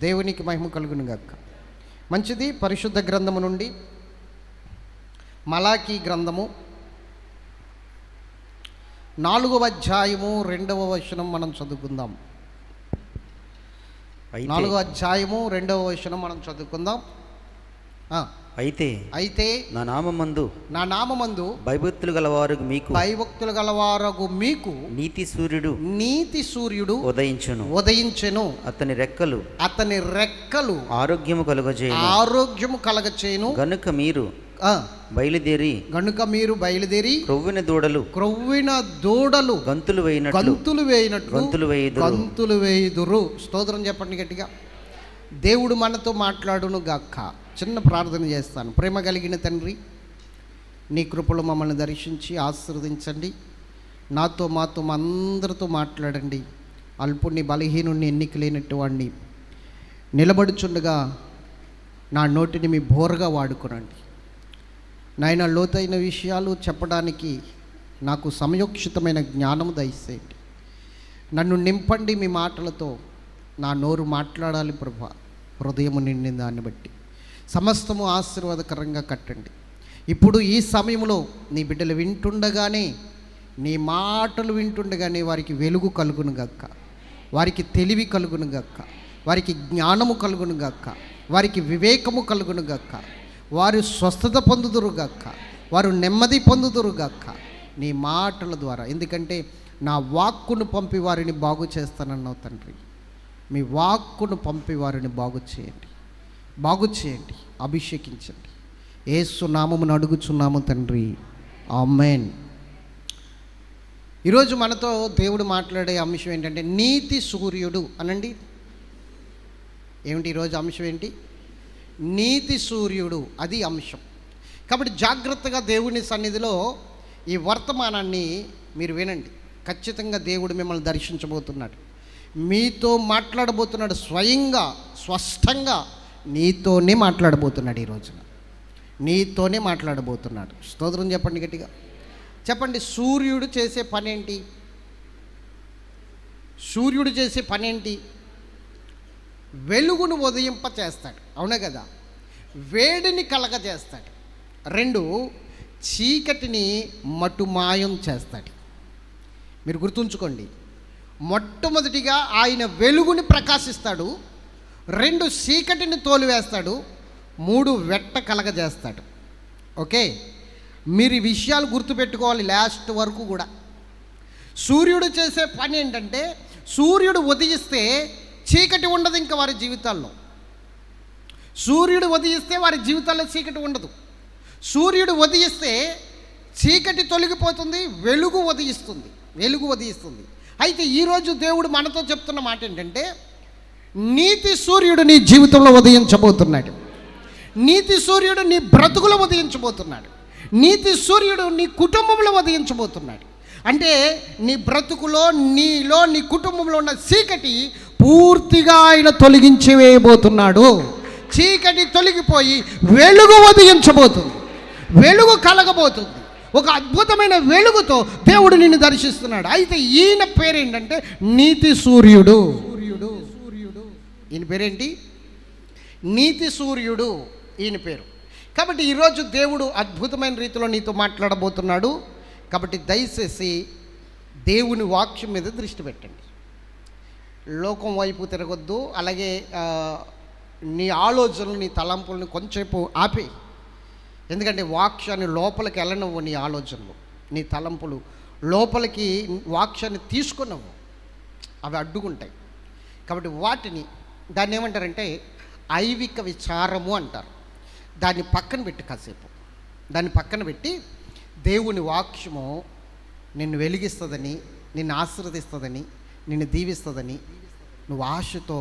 దేవునికి మహిమ కలుగును గాక. మంచిది. పరిశుద్ధ గ్రంథము నుండి మలాకీ గ్రంథము 4వ అధ్యాయము 2వ వచనం మనం చదువుకుందాం. 4వ అధ్యాయము 2వ వచనం మనం చదువుకుందాం. అయితే నా నామమందు భయభక్తులు గలవారగు మీకు నీతి సూర్యుడు ఉదయించెను. అతని రెక్కలు ఆరోగ్యము కలుగజేయును. గనుక మీరు బయలుదేరి క్రొవ్విన దూడలు గంతులు వేయుదురు. స్తోత్రం చెప్పండి గట్టిగా. దేవుడు మనతో మాట్లాడును గాక. చిన్న ప్రార్థన చేస్తాను. ప్రేమ కలిగిన తండ్రి, నీ కృపలు మమ్మల్ని దర్శించి ఆశీర్వదించండి. మాతో అందరితో మాట్లాడండి. అల్పుణ్ణి, బలహీనుణ్ణి, ఎన్నిక లేనట్టు వాడిని నిలబడుచుండగా నా నోటిని మీ బోరగా వాడుకునండి నాయన. లోతైన విషయాలు చెప్పడానికి నాకు సమయోక్షితమైన జ్ఞానం దయచేయండి. నన్ను నింపండి మీ మాటలతో. నా నోరు మాట్లాడాలి ప్రభా. హృదయము నిండిన దాన్ని బట్టి సమస్తము ఆశీర్వాదకరంగా కట్టండి. ఇప్పుడు ఈ సమయంలో నీ బిడ్డలు వింటుండగానే, నీ మాటలు వింటుండగానే వారికి వెలుగు కలుగును గక్క, వారికి తెలివి కలుగును గక్క, వారికి జ్ఞానము కలుగును గక్క, వారికి వివేకము కలుగును గక్క, వారు స్వస్థత పొందుదురు గక్క, వారు నెమ్మది పొందుదురు గక్క నీ మాటల ద్వారా. ఎందుకంటే నా వాక్కును పంపి వారిని బాగు చేస్తానన్నావు తండ్రి. మీ వాక్కును పంపి వారిని బాగు చేయండి, అభిషేకించండి. యేసు నామమును అడుగుచున్నాము తండ్రి, ఆమేన్. ఈరోజు మనతో దేవుడు మాట్లాడే అంశం ఏంటంటే నీతి సూర్యుడు అనండి. ఏమిటి ఈరోజు అంశం ఏంటి? నీతి సూర్యుడు, అది అంశం. కాబట్టి జాగ్రత్తగా దేవుని సన్నిధిలో ఈ వర్తమానాన్ని మీరు వినండి. ఖచ్చితంగా దేవుడు మిమ్మల్ని దర్శించబోతున్నాడు, మీతో మాట్లాడబోతున్నాడు. స్వయంగా స్పష్టంగా నీతోనే మాట్లాడబోతున్నాడు. ఈ రోజున నీతోనే మాట్లాడబోతున్నాడు. స్తోత్రం చెప్పండి గట్టిగా. చెప్పండి. సూర్యుడు చేసే పని ఏంటి? వెలుగును ఉదయింప చేస్తాడు, అవునా కదా? వేడిని కలగజేస్తాడు. 2, చీకటిని మటుమాయం చేస్తాడు. మీరు గుర్తుంచుకోండి. మొట్టమొదటిగా ఆయన వెలుగుని ప్రకాశిస్తాడు. 2, చీకటిని తోలివేస్తాడు. 3, వెట్ట కలగజేస్తాడు. ఓకే, మీరు ఈ విషయాలు గుర్తుపెట్టుకోవాలి లాస్ట్ వరకు కూడా. సూర్యుడు చేసే పని ఏంటంటే, సూర్యుడు ఉదయిస్తే చీకటి ఉండదు ఇంకా వారి జీవితాల్లో. సూర్యుడు ఉదయిస్తే వారి జీవితాల్లో చీకటి ఉండదు. సూర్యుడు ఉదయిస్తే చీకటి తొలగిపోతుంది, వెలుగు ఉదయిస్తుంది. అయితే ఈరోజు దేవుడు మనతో చెప్తున్న మాట ఏంటంటే, నీతి సూర్యుడు నీ జీవితంలో ఉదయించబోతున్నాడు. నీతి సూర్యుడు నీ బ్రతుకులో ఉదయించబోతున్నాడు. నీతి సూర్యుడు నీ కుటుంబంలో ఉదయించబోతున్నాడు. అంటే నీ బ్రతుకులో, నీలో, నీ కుటుంబంలో ఉన్న చీకటి పూర్తిగా ఆయన తొలగించి వేయబోతున్నాడు. చీకటి తొలగిపోయి వెలుగు ఉదయించబోతుంది, వెలుగు కలగబోతుంది. ఒక అద్భుతమైన వెలుగుతో దేవుడు నిన్ను దర్శిస్తున్నాడు. అయితే ఈయన పేరేంటంటే నీతి సూర్యుడు. ఈయన పేరేంటి? నీతి సూర్యుడు ఈయన పేరు. కాబట్టి ఈరోజు దేవుడు అద్భుతమైన రీతిలో నీతో మాట్లాడబోతున్నాడు. కాబట్టి దయచేసి దేవుని వాక్యం మీద దృష్టి పెట్టండి. లోకం వైపు తిరగొద్దు. అలాగే నీ ఆలోచనలు, నీ తలంపులను కొంచెంసేపు ఆపే. ఎందుకంటే వాక్యాన్ని లోపలికి వెళ్ళనవ్వు. నీ ఆలోచనలు, నీ తలంపులు లోపలికి వాక్యాన్ని తీసుకున్నవు, అవి అడ్డుకుంటాయి. కాబట్టి దాన్ని ఏమంటారంటే ఐవిక విచారము అంటారు. దాన్ని పక్కన పెట్టి కాసేపు దాన్ని పక్కన పెట్టి దేవుని వాక్యము నిన్ను వెలిగిస్తుందని, నిన్ను ఆశీర్వదిస్తుందని, నిన్ను దీవిస్తుందని నువ్వు ఆశతో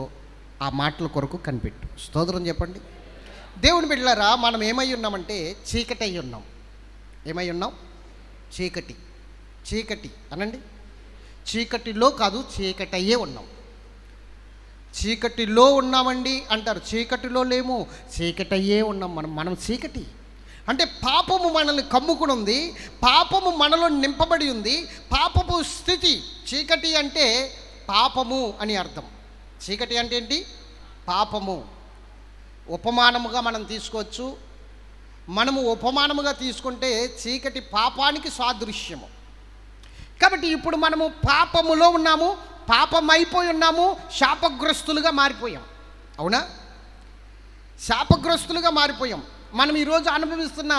ఆ మాటల కొరకు కనిపెట్టు. స్తోత్రం చెప్పండి. దేవుని బిడ్డలారా, మనం ఏమై ఉన్నామంటే చీకటి అయి ఉన్నాం. ఏమై ఉన్నాం? చీకటి అనండి. చీకటిలో కాదు, చీకటి అయ్యే ఉన్నాం. చీకటిలో ఉన్నామండి అంటారు. చీకటిలో లేము, చీకటి అయ్యే ఉన్నాం. మనం చీకటి అంటే పాపము మనల్ని కమ్ముకుని ఉంది, పాపము మనలో నింపబడి ఉంది. పాపపు స్థితి. చీకటి అంటే పాపము అని అర్థం. చీకటి అంటే ఏంటి? పాపము ఉపమానముగా మనం తీసుకోవచ్చు. మనము ఉపమానముగా తీసుకుంటే చీకటి పాపానికి సాదృశ్యము. కాబట్టి ఇప్పుడు మనము పాపములో ఉన్నాము, పాపమైపోయి ఉన్నాము, శాపగ్రస్తులుగా మారిపోయాం. అవునా? శాపగ్రస్తులుగా మారిపోయాం. మనం ఈరోజు అనుభవిస్తున్న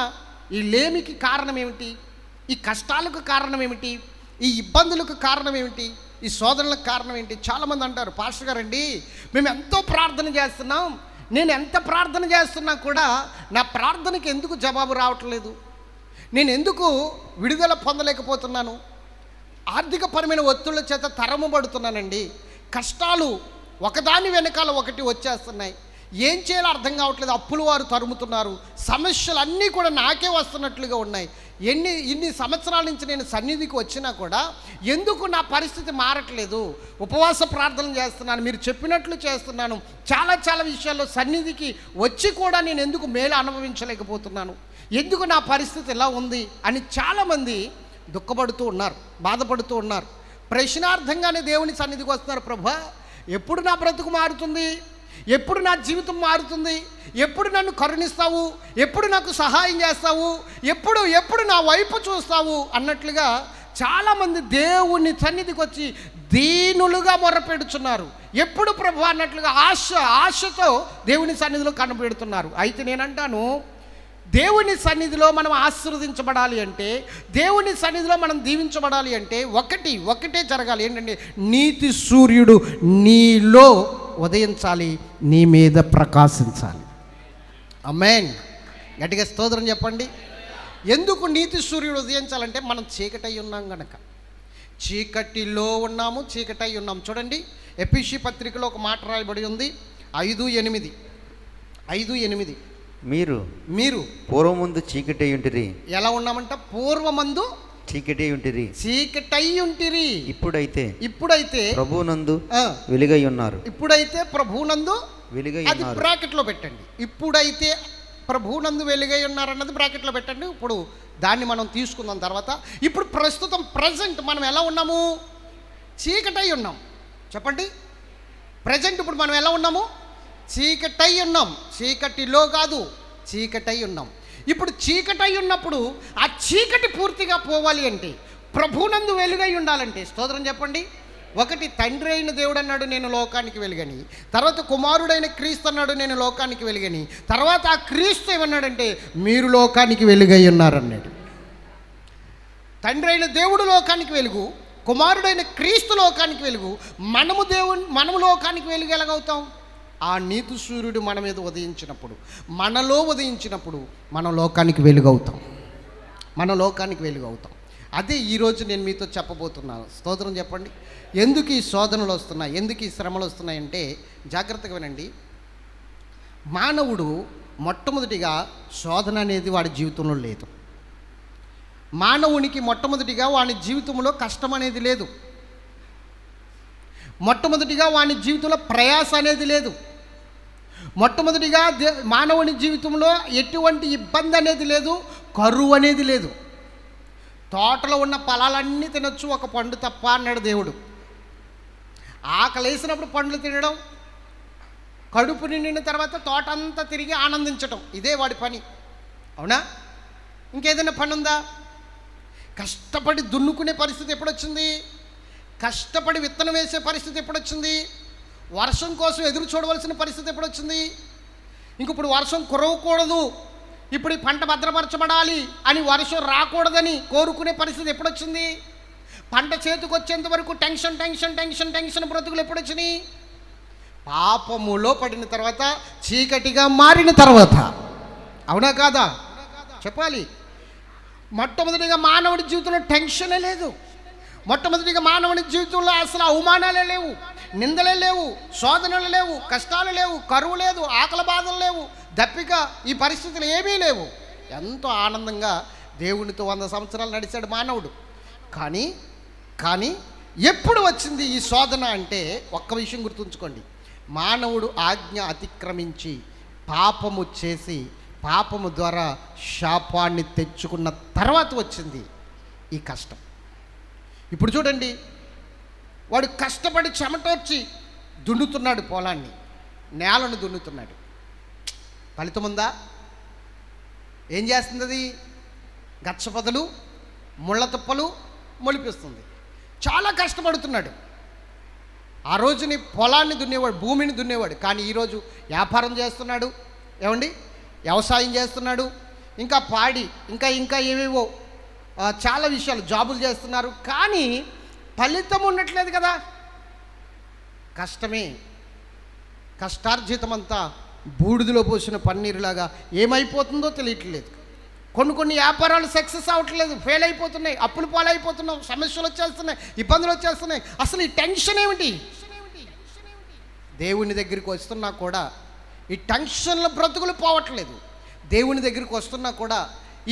ఈ లేమికి కారణం ఏమిటి? ఈ కష్టాలకు కారణం ఏమిటి? ఈ ఇబ్బందులకు కారణం ఏమిటి? ఈ శోధనలకు కారణం ఏంటి? చాలామంది అంటారు, పాస్టర్ గారండి మేము ఎంతో ప్రార్థన చేస్తున్నాం, నేను ఎంత ప్రార్థన చేస్తున్నా కూడా నా ప్రార్థనకి ఎందుకు జవాబు రావట్లేదు, నేను ఎందుకు విడుదల పొందలేకపోతున్నాను, ఆర్థికపరమైన ఒత్తిళ్ల చేత తరమబడుతున్నానండి, కష్టాలు ఒకదాని వెనకాల ఒకటి వచ్చేస్తున్నాయి, ఏం చేయాలో అర్థం కావట్లేదు, అప్పుల వారు తరుముతున్నారు, సమస్యలు అన్నీ కూడా నాకే వస్తున్నట్లుగా ఉన్నాయి, ఇన్ని సంవత్సరాల నుంచి నేను సన్నిధికి వచ్చినా కూడా ఎందుకు నా పరిస్థితి మారట్లేదు, ఉపవాస ప్రార్థన చేస్తున్నాను, మీరు చెప్పినట్లు చేస్తున్నాను, చాలా విషయాల్లో సన్నిధికి వచ్చి కూడా నేను ఎందుకు మేలు అనుభవించలేకపోతున్నాను, ఎందుకు నా పరిస్థితి ఇలా ఉంది అని చాలామంది దుఃఖపడుతూ ఉన్నారు, బాధపడుతూ ఉన్నారు. ప్రశ్నార్థంగానే దేవుని సన్నిధికి వస్తున్నారు. ప్రభువా, ఎప్పుడు నా బ్రతుకు మారుతుంది, ఎప్పుడు నా జీవితం మారుతుంది, ఎప్పుడు నన్ను కరుణిస్తావు, ఎప్పుడు నాకు సహాయం చేస్తావు, ఎప్పుడు నా వైపు చూస్తావు అన్నట్లుగా చాలామంది దేవుని సన్నిధికి వచ్చి దీనులుగా మొరపెడుచున్నారు. ఎప్పుడు ప్రభు అన్నట్లుగా ఆశతో దేవుని సన్నిధిలో కనబెడుతున్నారు. అయితే నేనంటాను, దేవుని సన్నిధిలో మనం ఆశీర్వదించబడాలి అంటే, దేవుని సన్నిధిలో మనం దీవించబడాలి అంటే ఒకటే జరగాలి. ఏంటంటే, నీతి సూర్యుడు నీలో ఉదయించాలి, నీ మీద ప్రకాశించాలి. ఆమేన్. గట్టిగా స్తోత్రం చెప్పండి. ఎందుకు నీతి సూర్యుడు ఉదయించాలంటే, మనం చీకటై ఉన్నాం గనక. చీకటిలో ఉన్నాము, చీకటై ఉన్నాం. చూడండి, ఎఫెసీ పత్రికలో ఒక మాట రాయబడి ఉంది, 5:8. మీరు పూర్వమందు చీకటై ఉంటిరి. ఎలా ఉన్నామంట? పూర్వమందు చీకటై ఉంటిరి. ఇప్పుడైతే ప్రభువునందు వెలుగై ఉన్నారు. ఇప్పుడైతే ప్రభువునందు వెలుగై ఉన్నారు. అది బ్రాకెట్లో పెట్టండి. ఇప్పుడైతే ప్రభువునందు వెలుగై ఉన్నారు అన్నది బ్రాకెట్లో పెట్టండి. ఇప్పుడు దాన్ని మనం తీసుకుందాం తర్వాత. ఇప్పుడు ప్రస్తుతం ప్రజెంట్ మనం ఎలా ఉన్నాము? చీకటై ఉన్నాం. చెప్పండి, ప్రజెంట్ ఇప్పుడు మనం ఎలా ఉన్నాము? చీకటై ఉన్నాం. చీకటిలో కాదు, చీకటై ఉన్నాం. ఇప్పుడు చీకటై ఉన్నప్పుడు ఆ చీకటి పూర్తిగా పోవాలి అంటే, ప్రభువునందు వెలుగై ఉండాలంటే, స్తోత్రం చెప్పండి. ఒకటి, తండ్రి అయిన దేవుడు అన్నాడు నేను లోకానికి వెలుగని, తర్వాత కుమారుడైన క్రీస్తు అన్నాడు నేను లోకానికి వెలుగని, తర్వాత ఆ క్రీస్తు ఏమన్నాడంటే మీరు లోకానికి వెలుగై ఉన్నారన్నాడు. తండ్రి అయిన దేవుడు లోకానికి వెలుగు, కుమారుడైన క్రీస్తు లోకానికి వెలుగు. మనము లోకానికి వెలుగు ఎలాగవుతాం? ఆ నీతి సూర్యుడు మన మీద ఉదయించినప్పుడు, మనలో ఉదయించినప్పుడు మనం లోకానికి వెలుగవుతాం. అదే ఈరోజు నేను మీతో చెప్పబోతున్నాను. స్తోత్రం చెప్పండి. ఎందుకు ఈ శోధనలు వస్తున్నాయి, ఎందుకు ఈ శ్రమలు వస్తున్నాయంటే జాగ్రత్తగా వినండి. మానవుడు మొట్టమొదటిగా శోధన అనేది వాడి జీవితంలో లేదు. మానవునికి మొట్టమొదటిగా వాడి జీవితంలో కష్టం అనేది లేదు. మొట్టమొదటిగా వాడి జీవితంలో ప్రయాస అనేది లేదు. మొట్టమొదటిగా మానవుని జీవితంలో ఎటువంటి ఇబ్బంది అనేది లేదు, కరువు అనేది లేదు. తోటలో ఉన్న ఫలాలన్నీ తినొచ్చు, ఒక పండు తప్ప అన్నాడు దేవుడు. ఆకలేసినప్పుడు పండ్లు తినడం, కడుపు నిండిన తర్వాత తోట అంతా తిరిగి ఆనందించటం, ఇదే వాడి పని. అవునా? ఇంకేదైనా పని ఉందా? కష్టపడి దున్నుకునే పరిస్థితి ఎప్పుడొచ్చింది? కష్టపడి విత్తనం వేసే పరిస్థితి ఎప్పుడొచ్చింది? వర్షం కోసం ఎదురు చూడవలసిన పరిస్థితి ఎప్పుడొచ్చింది? ఇప్పుడు వర్షం కురవకూడదు, ఇప్పుడు ఈ పంట భద్రపరచబడాలి అని, వర్షం రాకూడదని కోరుకునే పరిస్థితి ఎప్పుడొచ్చింది? పంట చేతికి వచ్చేంత వరకు టెన్షన్ బ్రతుకులు ఎప్పుడొచ్చినాయి? పాపములో పడిన తర్వాత, చీకటిగా మారిన తర్వాత. అవునా కాదా? చెప్పాలి. మొట్టమొదటిగా మానవుడి జీవితంలో టెన్షనే లేదు. మొట్టమొదటిగా మానవుని జీవితంలో అసలు అవమానాలే లేవు, నిందలే లేవు, శోధనలు లేవు, కష్టాలు లేవు, కరువు లేదు, ఆకలి బాధలు లేవు, దప్పిక, ఈ పరిస్థితులు ఏమీ లేవు. ఎంతో ఆనందంగా దేవునితో 100 సంవత్సరాలు నడిచాడు మానవుడు. కానీ ఎప్పుడు వచ్చింది ఈ శోధన అంటే ఒక్క విషయం గుర్తుంచుకోండి. మానవుడు ఆజ్ఞ అతిక్రమించి పాపము చేసి, పాపము ద్వారా శాపాన్ని తెచ్చుకున్న తర్వాత వచ్చింది ఈ కష్టం. ఇప్పుడు చూడండి, వాడు కష్టపడి చెమటొచ్చి దున్నుతున్నాడు పొలాన్ని, నేలను దున్నుతున్నాడు. ఫలితం ఉందా? ఏం చేస్తుంది అది? గచ్చపొదలు, ముళ్ళ తుప్పలు మొలిపిస్తుంది. చాలా కష్టపడుతున్నాడు. ఆ రోజుని పొలాన్ని దున్నేవాడు, భూమిని దున్నేవాడు. కానీ ఈరోజు వ్యాపారం చేస్తున్నాడు, ఏమండి, వ్యవసాయం చేస్తున్నాడు, ఇంకా పాడి, ఇంకా ఏవేవో చాలా విషయాలు, జాబులు చేస్తున్నారు. కానీ ఫలితం ఉండట్లేదు కదా. కష్టమే, కష్టార్జితం అంతా బూడిదలో పోసిన పన్నీరులాగా ఏమైపోతుందో తెలియట్లేదు. కొన్ని వ్యాపారాలు సక్సెస్ అవ్వట్లేదు, ఫెయిల్ అయిపోతున్నాయి, అప్పులు పాలైపోతున్నాం, సమస్యలు వచ్చేస్తున్నాయి, ఇబ్బందులు వచ్చేస్తున్నాయి. అసలు ఈ టెన్షన్ ఏమిటి? దేవుని దగ్గరికి వస్తున్నా కూడా ఈ టెన్షన్ల బ్రతుకులు పోవట్లేదు. దేవుని దగ్గరికి వస్తున్నా కూడా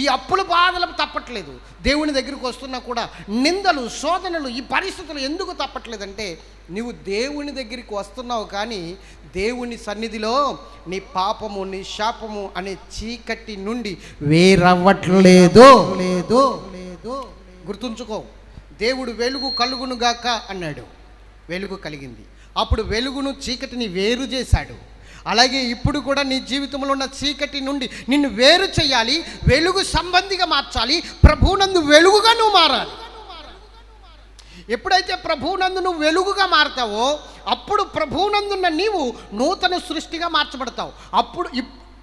ఈ అప్పుల బాధలు తప్పట్లేదు. దేవుని దగ్గరికి వస్తున్నా కూడా నిందలు, శోధనలు, ఈ పరిస్థితులు ఎందుకు తప్పట్లేదంటే నీవు దేవుని దగ్గరికి వస్తున్నావు, కానీ దేవుని సన్నిధిలో నీ పాపము, నీ శాపము అనే చీకటి నుండి వేరవ్వట్లేదు. గుర్తుంచుకో, దేవుడు వెలుగు కలుగును గాక అన్నాడు, వెలుగు కలిగింది. అప్పుడు వెలుగును, చీకటిని వేరు చేశాడు. అలాగే ఇప్పుడు కూడా నీ జీవితంలో ఉన్న చీకటి నుండి నిన్ను వేరు చేయాలి, వెలుగు సంబంధిగా మార్చాలి. ప్రభువునందు వెలుగుగా నువ్వు మారాలి. ఎప్పుడైతే ప్రభువునందు నువ్వు వెలుగుగా మారతావో అప్పుడు ప్రభువునందున్న నీవు నూతన సృష్టిగా మార్చబడతావు.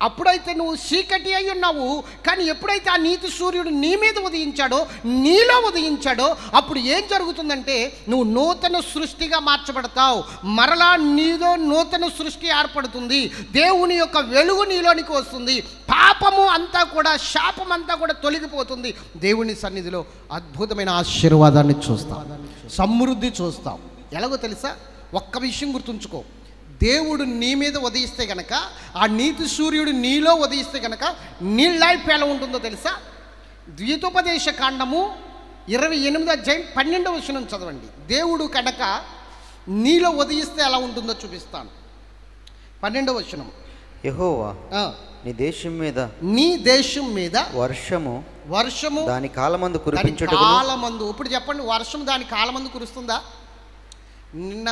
అప్పుడైతే నువ్వు చీకటి అయి ఉన్నావు, కానీ ఎప్పుడైతే ఆ నీతి సూర్యుడు నీ మీద ఉదయించాడో, నీలో ఉదయించాడో, అప్పుడు ఏం జరుగుతుందంటే నువ్వు నూతన సృష్టిగా మార్చబడతావు. మరలా నీలో నూతన సృష్టి ఏర్పడుతుంది. దేవుని యొక్క వెలుగు నీలోనికి వస్తుంది. పాపము అంతా కూడా, శాపం అంతా కూడా తొలగిపోతుంది. దేవుని సన్నిధిలో అద్భుతమైన ఆశీర్వాదాన్ని చూస్తాం, సమృద్ధి చూస్తాం. ఎలాగో తెలుసా? ఒక్క విషయం గుర్తుంచుకో, దేవుడు నీ మీద ఉదయిస్తే గనక, ఆ నీతి సూర్యుడు నీలో ఉదయిస్తే గనక నీ లైఫ్ ఎలా ఉంటుందో తెలుసా? ద్వితోపదేశ కాండము 28వ అధ్యాయం 12వ వచనం చదవండి. దేవుడు కనుక నీలో ఉదయిస్తే ఎలా ఉంటుందో చూపిస్తాను. 12వ వచనం. యెహోవా నీ దేశం మీద వర్షము దాని కాలమందు కురిపించుటకు. కాలమందు, ఇప్పుడు చెప్పండి, వర్షం దాని కాలమందు కురుస్తుందా? నిన్న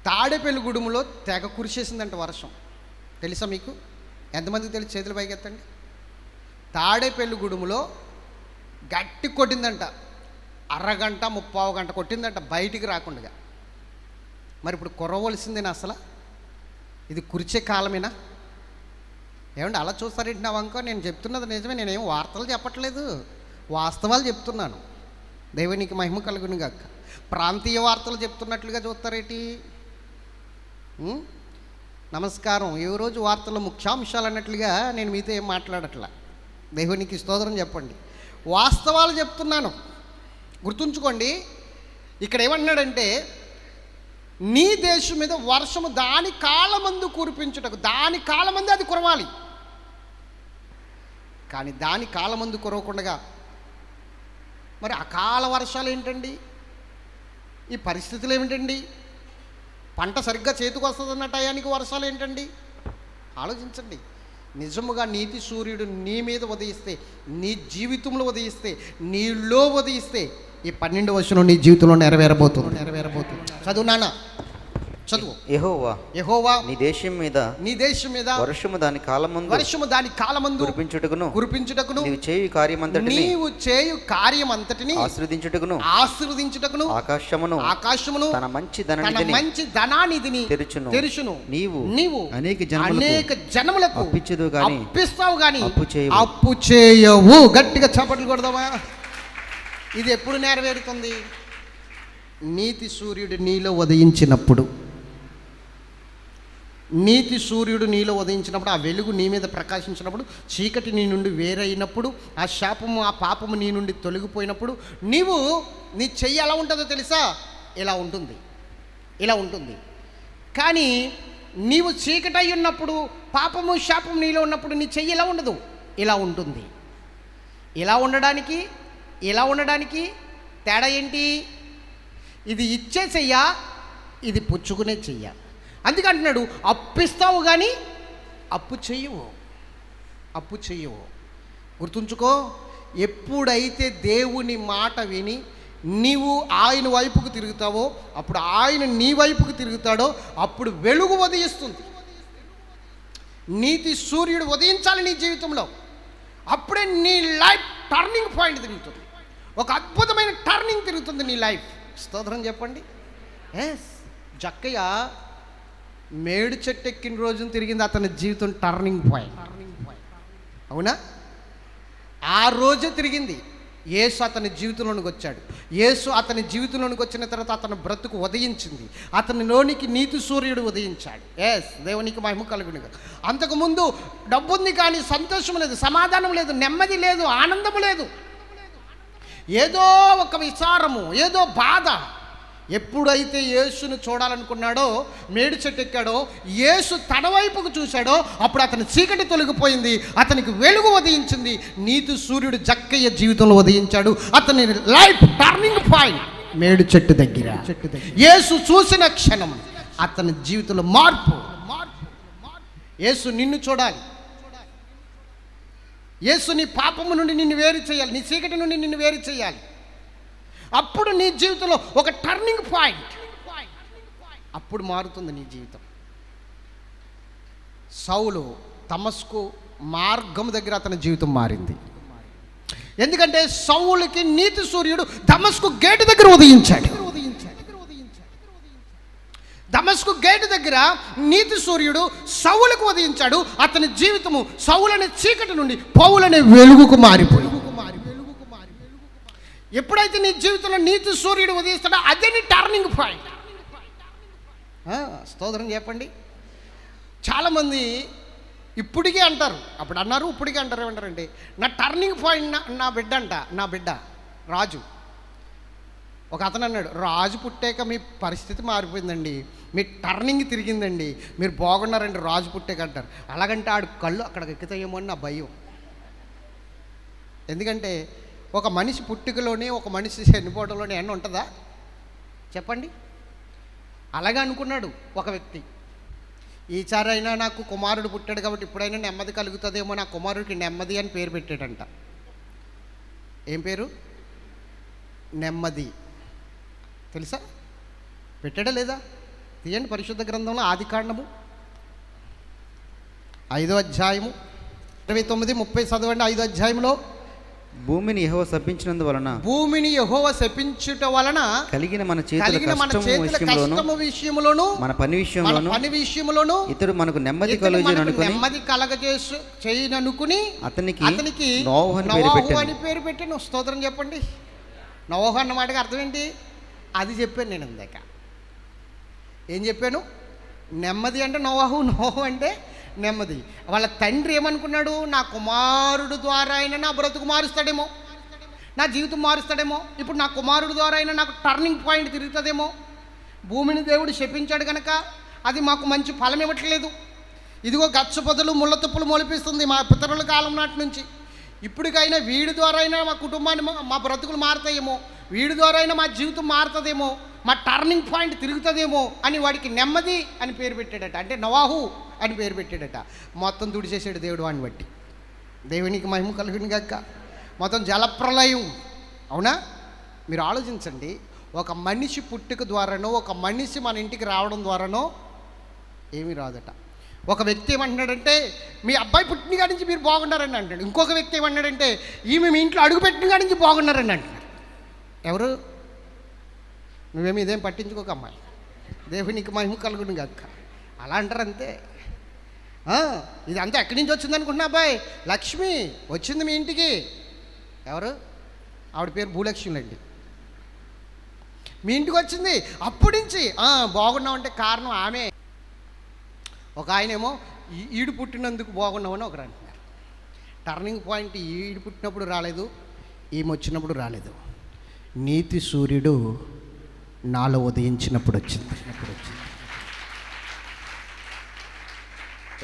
తాడేపల్లిగూడెంలో తెగ కురిసేసిందంట వర్షం. తెలుసా మీకు? ఎంతమందికి తెలిసి చేతులు పైకెత్తండి. తాడేపల్లిగూడెంలో గట్టి కొట్టిందంట, అరగంట 30 గంట కొట్టిందంట బయటికి రాకుండా. మరి ఇప్పుడు కురవలసిందేనా? అసలు ఇది కురిచే కాలమేనా? ఏమండి అలా చూస్తారేంటి నా వంక? నేను చెప్తున్నది నిజమే, నేనేం వార్తలు చెప్పట్లేదు, వాస్తవాలు చెప్తున్నాను. దేవునికి మహిమ కలుగును గాక. ప్రాంతీయ వార్తలు చెప్తున్నట్లుగా చూస్తారేంటి? నమస్కారం. ఏ రోజు వార్తల్లో ముఖ్యాంశాలు అన్నట్లుగా నేను మీతో ఏం మాట్లాడట్లా. దేవునికి స్తోత్రం చెప్పండి. వాస్తవాలు చెప్తున్నాను, గుర్తుంచుకోండి. ఇక్కడ ఏమన్నాడంటే నీ దేశం మీద వర్షము దాని కాలమందు కురిపించుటకు. దాని కాలమందు అది కురవాలి, కానీ దాని కాలమందు కురవకుండా మరి అకాల వర్షాలు ఏంటండి? ఈ పరిస్థితులు ఏమిటండి? పంట సరిగ్గా చేతికి వస్తుందన్న టయానికి వర్షాలు ఏంటండి? ఆలోచించండి. నిజముగా నీతి సూర్యుడు నీ మీద ఉదయిస్తే, నీ జీవితంలో ఉదయిస్తే, నీలో ఉదయిస్తే ఈ 12వ వచనం నీ జీవితంలో నెరవేరబోతుంది. చదువు నాన్న, చదువు. యెహోవా నీ దేశం మీద వర్షము దాని కాలమందు కురిపించుటకును నీవు చేయు కార్యమంతటిని ఆశీర్వదించుటకును ఆకాశమును తన మంచి ధనానిధిని తెరుచును. నీవు అనేక జనములకు అప్పిస్తావు గాని అప్పు చేయవు. గట్టిగా చప్పట్లు కొడదామా? ఇది ఎప్పుడు నెరవేరుతుంది? నీతి సూర్యుడు నీలో ఉదయించినప్పుడు. నీతి సూర్యుడు నీలో ఉదయించినప్పుడు, ఆ వెలుగు నీ మీద ప్రకాశించినప్పుడు, చీకటి నీ నుండి వేరైనప్పుడు, ఆ శాపము, ఆ పాపము నీ నుండి తొలగిపోయినప్పుడు నీ చెయ్యి ఎలా ఉంటుందో తెలుసా? ఇలా ఉంటుంది. కానీ నీవు చీకటై ఉన్నప్పుడు, పాపము శాపము నీలో ఉన్నప్పుడు నీ చెయ్యి ఎలా ఉండదు? ఇలా ఉంటుంది. ఇలా ఉండడానికి తేడా ఏంటి? ఇది ఇచ్చే చెయ్యా, ఇది పుచ్చుకునే చెయ్యా. అందుకంటున్నాడు అప్పిస్తావు కానీ అప్పు చెయ్యవు. గుర్తుంచుకో, ఎప్పుడైతే దేవుని మాట విని నీవు ఆయన వైపుకు తిరుగుతావో, అప్పుడు ఆయన నీ వైపుకు తిరుగుతాడో, అప్పుడు వెలుగు ఉదయిస్తుంది. నీతి సూర్యుడు ఉదయించాలి నీ జీవితంలో. అప్పుడే నీ లైఫ్ టర్నింగ్ పాయింట్ తిరుగుతుంది. ఒక అద్భుతమైన టర్నింగ్ తిరుగుతుంది నీ లైఫ్. స్తోత్రం చెప్పండి. ఎస్, జక్కయ్య మేడు చెట్టు ఎక్కిన రోజున తిరిగింది అతని జీవితం టర్నింగ్ పాయింట్. అవునా? ఆ రోజే తిరిగింది. యేసు అతని జీవితంలోనికి వచ్చాడు. యేసు అతని జీవితంలోనికి వచ్చిన తర్వాత అతని బ్రతుకు ఉదయించింది. అతనిలోనికి నీతి సూర్యుడు ఉదయించాడు. ఎస్, దేవునికి మహిమ కలుగును. అంతకుముందు డబ్బు ఉంది కానీ సంతోషం లేదు, సమాధానం లేదు, నెమ్మది లేదు, ఆనందం లేదు. ఏదో ఒక విచారము, ఏదో బాధ. ఎప్పుడైతే యేసును చూడాలనుకున్నాడో, మేడు చెట్టు ఎక్కాడో, యేసు తన వైపుకు చూశాడో, అప్పుడు అతని చీకటి తొలగిపోయింది, అతనికి వెలుగు ఉదయించింది. నీతి సూర్యుడు జక్కయ్య జీవితంలో ఉదయించాడు. అతని లైఫ్ టర్నింగ్ పాయింట్ మేడు చెట్టు దగ్గర. యేసు చూసిన క్షణం అతని జీవితంలో మార్పు. యేసు నిన్ను చూడాలి. యేసు నీ పాపము నుండి నిన్ను వేరు చేయాలి, నీ చీకటి నుండి నిన్ను వేరు చేయాలి. అప్పుడు నీ జీవితంలో ఒక టర్నింగ్ పాయింట్, అప్పుడు మారుతుంది నీ జీవితం. సౌలు దమస్కు మార్గం దగ్గర అతని జీవితం మారింది. ఎందుకంటే సౌలుకి నీతి సూర్యుడు దమస్కు గేటు దగ్గర ఉదయించాడు. దమస్కు గేటు దగ్గర నీతి సూర్యుడు సౌలుకు ఉదయించాడు. అతని జీవితము సౌలనే చీకటి నుండి పౌలనే వెలుగుకు మారిపోయింది. ఎప్పుడైతే నీ జీవితంలో నీతి సూర్యుడు ఉదయిస్తాడో అదే నీ టర్నింగ్ పాయింట్. స్తోత్రం చెప్పండి. చాలామంది ఇప్పటికే అంటారు, అప్పుడు అన్నారు, ఇప్పటికే అంటారు. ఏమంటారంటే నా టర్నింగ్ పాయింట్ నా బిడ్డ రాజు. ఒక అతను అన్నాడు, రాజు పుట్టాక మీ పరిస్థితి మారిపోయిందండి, మీ టర్నింగ్ తిరిగిందండి, మీరు బాగున్నారండి రాజు పుట్టాక అంటారు. అలాగంటే ఆడు కళ్ళు అక్కడికి ఎక్కుతాయేమో అని నా భయం. ఎందుకంటే ఒక మనిషి పుట్టుకలోనే, ఒక మనిషి చనిపోవడంలోనే ఎన్న ఉంటుందా చెప్పండి? అలాగే అనుకున్నాడు ఒక వ్యక్తి. ఈసారైనా నాకు కుమారుడు పుట్టాడు కాబట్టి ఇప్పుడైనా నెమ్మది కలుగుతుందేమో, నా కుమారుడికి నెమ్మది అని పేరు పెట్టాడంట. ఏం పేరు? నెమ్మది. తెలుసా? పెట్టాడా లేదా? తీయండి పరిశుద్ధ గ్రంథంలో ఆదికాండము 5వ అధ్యాయము 29-30 చదవండి. 5వ అధ్యాయంలో భూమిని యెహోవా శపించుట వలన కలిగిన మన చేతుల కష్టము విషయములోను మన పని విషయములోను ఇతడు మనకు నెమ్మది కలగజేసు చేయననుకుని అతనికి నోవహు అని పేరు పెట్టాను. స్తోత్రం చెప్పండి. నోవహు అన్న మాటకి అర్థం ఏంటి? అది చెప్పాను నేను ఇందాక. ఏం చెప్పాను? నెమ్మది అంటే నోవహు అంటే నెమ్మది. వాళ్ళ తండ్రి ఏమనుకున్నాడు? నా కుమారుడు ద్వారా అయినా నా బ్రతుకు మారుస్తాడేమో, నా జీవితం మారుస్తాడేమో, ఇప్పుడు నా కుమారుడు ద్వారా అయినా నాకు టర్నింగ్ పాయింట్ తిరుగుతుందేమో. భూమిని దేవుడు శపించాడు కనుక అది మాకు మంచి ఫలం ఇవ్వట్లేదు. ఇదిగో గచ్చ పొదలు ముళ్ళ తుప్పులు మొలిపిస్తుంది మా పితరుల కాలం నాటి నుంచి. ఇప్పటికైనా వీడి ద్వారా అయినా మా కుటుంబాన్ని, మా బ్రతుకులు మారుతాయేమో, వీడి ద్వారా అయినా మా జీవితం మారుతుందేమో, మా టర్నింగ్ పాయింట్ తిరుగుతుందేమో అని వాడికి నెమ్మది అని పేరు పెట్టాడట. అంటే నోవహు అని పేరు పెట్టాడట. మొత్తం తుడిచేసాడు దేవుడు వాడిని బట్టి. దేవునికి మహిమ కలుగును గాక. మొత్తం జలప్రలయం. అవునా? మీరు ఆలోచించండి. ఒక మనిషి పుట్టుక ద్వారానో, ఒక మనిషి మన ఇంటికి రావడం ద్వారానో ఏమీ రాదట. ఒక వ్యక్తి ఏమంటున్నాడంటే మీ అబ్బాయి పుట్టిన కాడి నుంచి మీరు బాగున్నారని అంటాడు. ఇంకొక వ్యక్తి ఏమన్నాడంటే ఈమె మీ ఇంట్లో అడుగుపెట్టిన కాడి నుంచి బాగున్నారని అంటున్నాడు. ఎవరు? నువ్వేమి ఇదేం పట్టించుకోక అమ్మాయి. దేవునికి మహిమ కలుగును గాక. అలా అంటారు అంతే. ఇది అంతా ఎక్కడి నుంచి వచ్చింది అనుకుంటున్నా అబ్బాయి? లక్ష్మి వచ్చింది మీ ఇంటికి. ఎవరు? ఆవిడ పేరు భూలక్ష్మి అండి. మీ ఇంటికి వచ్చింది. అప్పటి నుంచి బాగున్నామంటే కారణం ఆమె. ఒక ఆయనేమో ఈడు పుట్టినందుకు బాగున్నామని ఒకరు అంటున్నారు. టర్నింగ్ పాయింట్ ఈడు పుట్టినప్పుడు రాలేదు, ఈమె వచ్చినప్పుడు రాలేదు. నీతి సూర్యుడు నాలో ఉదయించినప్పుడు వచ్చింది.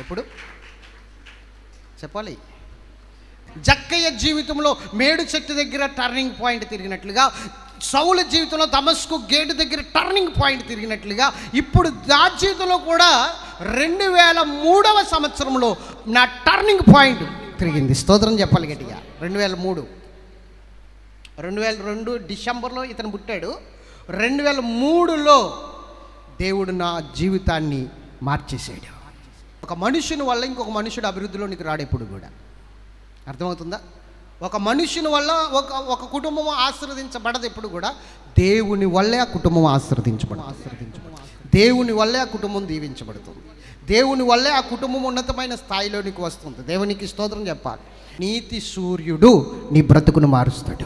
ఎప్పుడు చెప్పాలి? జక్కయ్య జీవితంలో మేడు చెట్టు దగ్గర టర్నింగ్ పాయింట్ తిరిగినట్లుగా, సౌలు జీవితంలో దమస్కు గేటు దగ్గర టర్నింగ్ పాయింట్ తిరిగినట్లుగా, ఇప్పుడు నా జీవితంలో కూడా 2003వ సంవత్సరంలో నా టర్నింగ్ పాయింట్ తిరిగింది. స్తోత్రం చెప్పాలి గట్టిగా. 2003 2002 డిసెంబర్లో ఇతను పుట్టాడు. 2003లో దేవుడు నా జీవితాన్ని మార్చేసాడు. ఒక మనుషుని వల్ల ఇంకొక మనుషుడు అభివృద్ధిలోనికి రాడు ఎప్పుడు కూడా. అర్థమవుతుందా? ఒక మనుషుని వల్ల ఒక కుటుంబం ఆశీర్వదించబడదు ఎప్పుడు కూడా. దేవుని వల్లే ఆ కుటుంబం ఆశీర్వదించబడుతుంది. దేవుని వల్లే ఆ కుటుంబం దీవించబడుతుంది. దేవుని వల్లే ఆ కుటుంబం ఉన్నతమైన స్థాయిలోనికి వస్తుంది. దేవునికి స్తోత్రం చెప్పాలి. నీతి సూర్యుడు నీ బ్రతుకును మారుస్తాడు.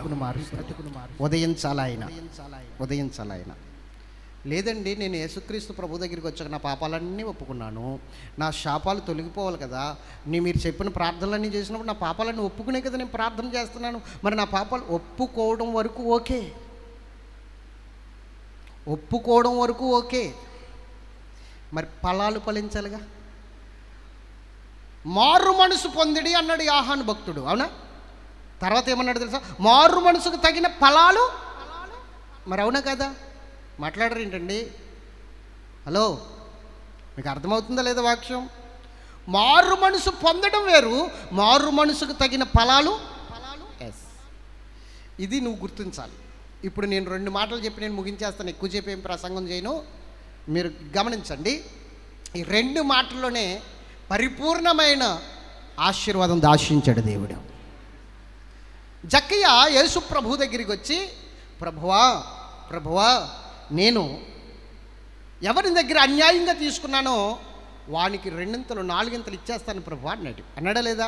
ఉదయించాలి ఆయన. లేదండి, నేను యేసుక్రీస్తు ప్రభు దగ్గరికి వచ్చాక నా పాపాలన్నీ ఒప్పుకున్నాను, నా శాపాలు తొలగిపోవాలి కదా, మీరు చెప్పిన ప్రార్థనలన్నీ చేసినప్పుడు నా పాపాలన్నీ ఒప్పుకునే కదా నేను ప్రార్థన చేస్తున్నాను. మరి నా పాపాలు ఒప్పుకోవడం వరకు ఓకే, మరి ఫలాలు ఫలించాలిగా. మారు మనసు పొందిడి అన్నాడు యోహాను భక్తుడు, అవునా? తర్వాత ఏమన్నాడు తెలుసా? మారు మనసుకు తగిన ఫలాలు. మరి అవునా కదా? మాట్లాడరు ఏంటండి? హలో, మీకు అర్థమవుతుందా లేదా వాక్యం? మారు మనసు పొందడం వేరు, మారు మనసుకు తగిన ఫలాలు. ఎస్, ఇది నువ్వు గుర్తించాలి. ఇప్పుడు నేను 2 మాటలు చెప్పి నేను ముగించేస్తాను, ఎక్కువ చెప్పి ఏం ప్రసంగం చేయను. మీరు గమనించండి, ఈ 2 మాటల్లోనే పరిపూర్ణమైన ఆశీర్వాదం దాశించాడు దేవుడు. జక్కయ్య యేసు ప్రభు దగ్గరికి వచ్చి, ప్రభువా నేను ఎవరి దగ్గర అన్యాయంగా తీసుకున్నానో వానికి 2 4 ఇచ్చేస్తాను ప్రభు అన్నాడా లేదా?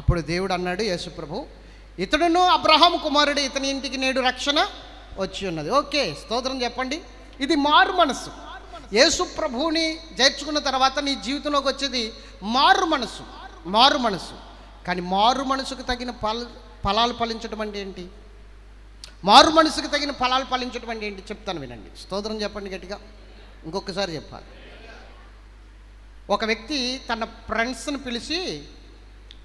అప్పుడు దేవుడు అన్నాడు, యేసు ప్రభు, ఇతడును అబ్రహాము కుమారుడు, ఇతని ఇంటికి నేడు రక్షణ వచ్చి ఉన్నది. ఓకే, స్తోత్రం చెప్పండి. ఇది మారు మనసు. యేసు ప్రభువుని చేర్చుకున్న తర్వాత నీ జీవితంలోకి వచ్చేది మారు మనసు. కానీ మారు మనసుకు తగిన ఫలాలు ఫలించడం అంటే ఏంటి? మారు మనసుకు తగిన ఫలాలు ఫలించడం అంటే ఏంటి చెప్తాను, వినండి. స్తోత్రం చెప్పండి గట్టిగా. ఇంకొకసారి చెప్పాలి. ఒక వ్యక్తి తన ఫ్రెండ్స్ని పిలిచి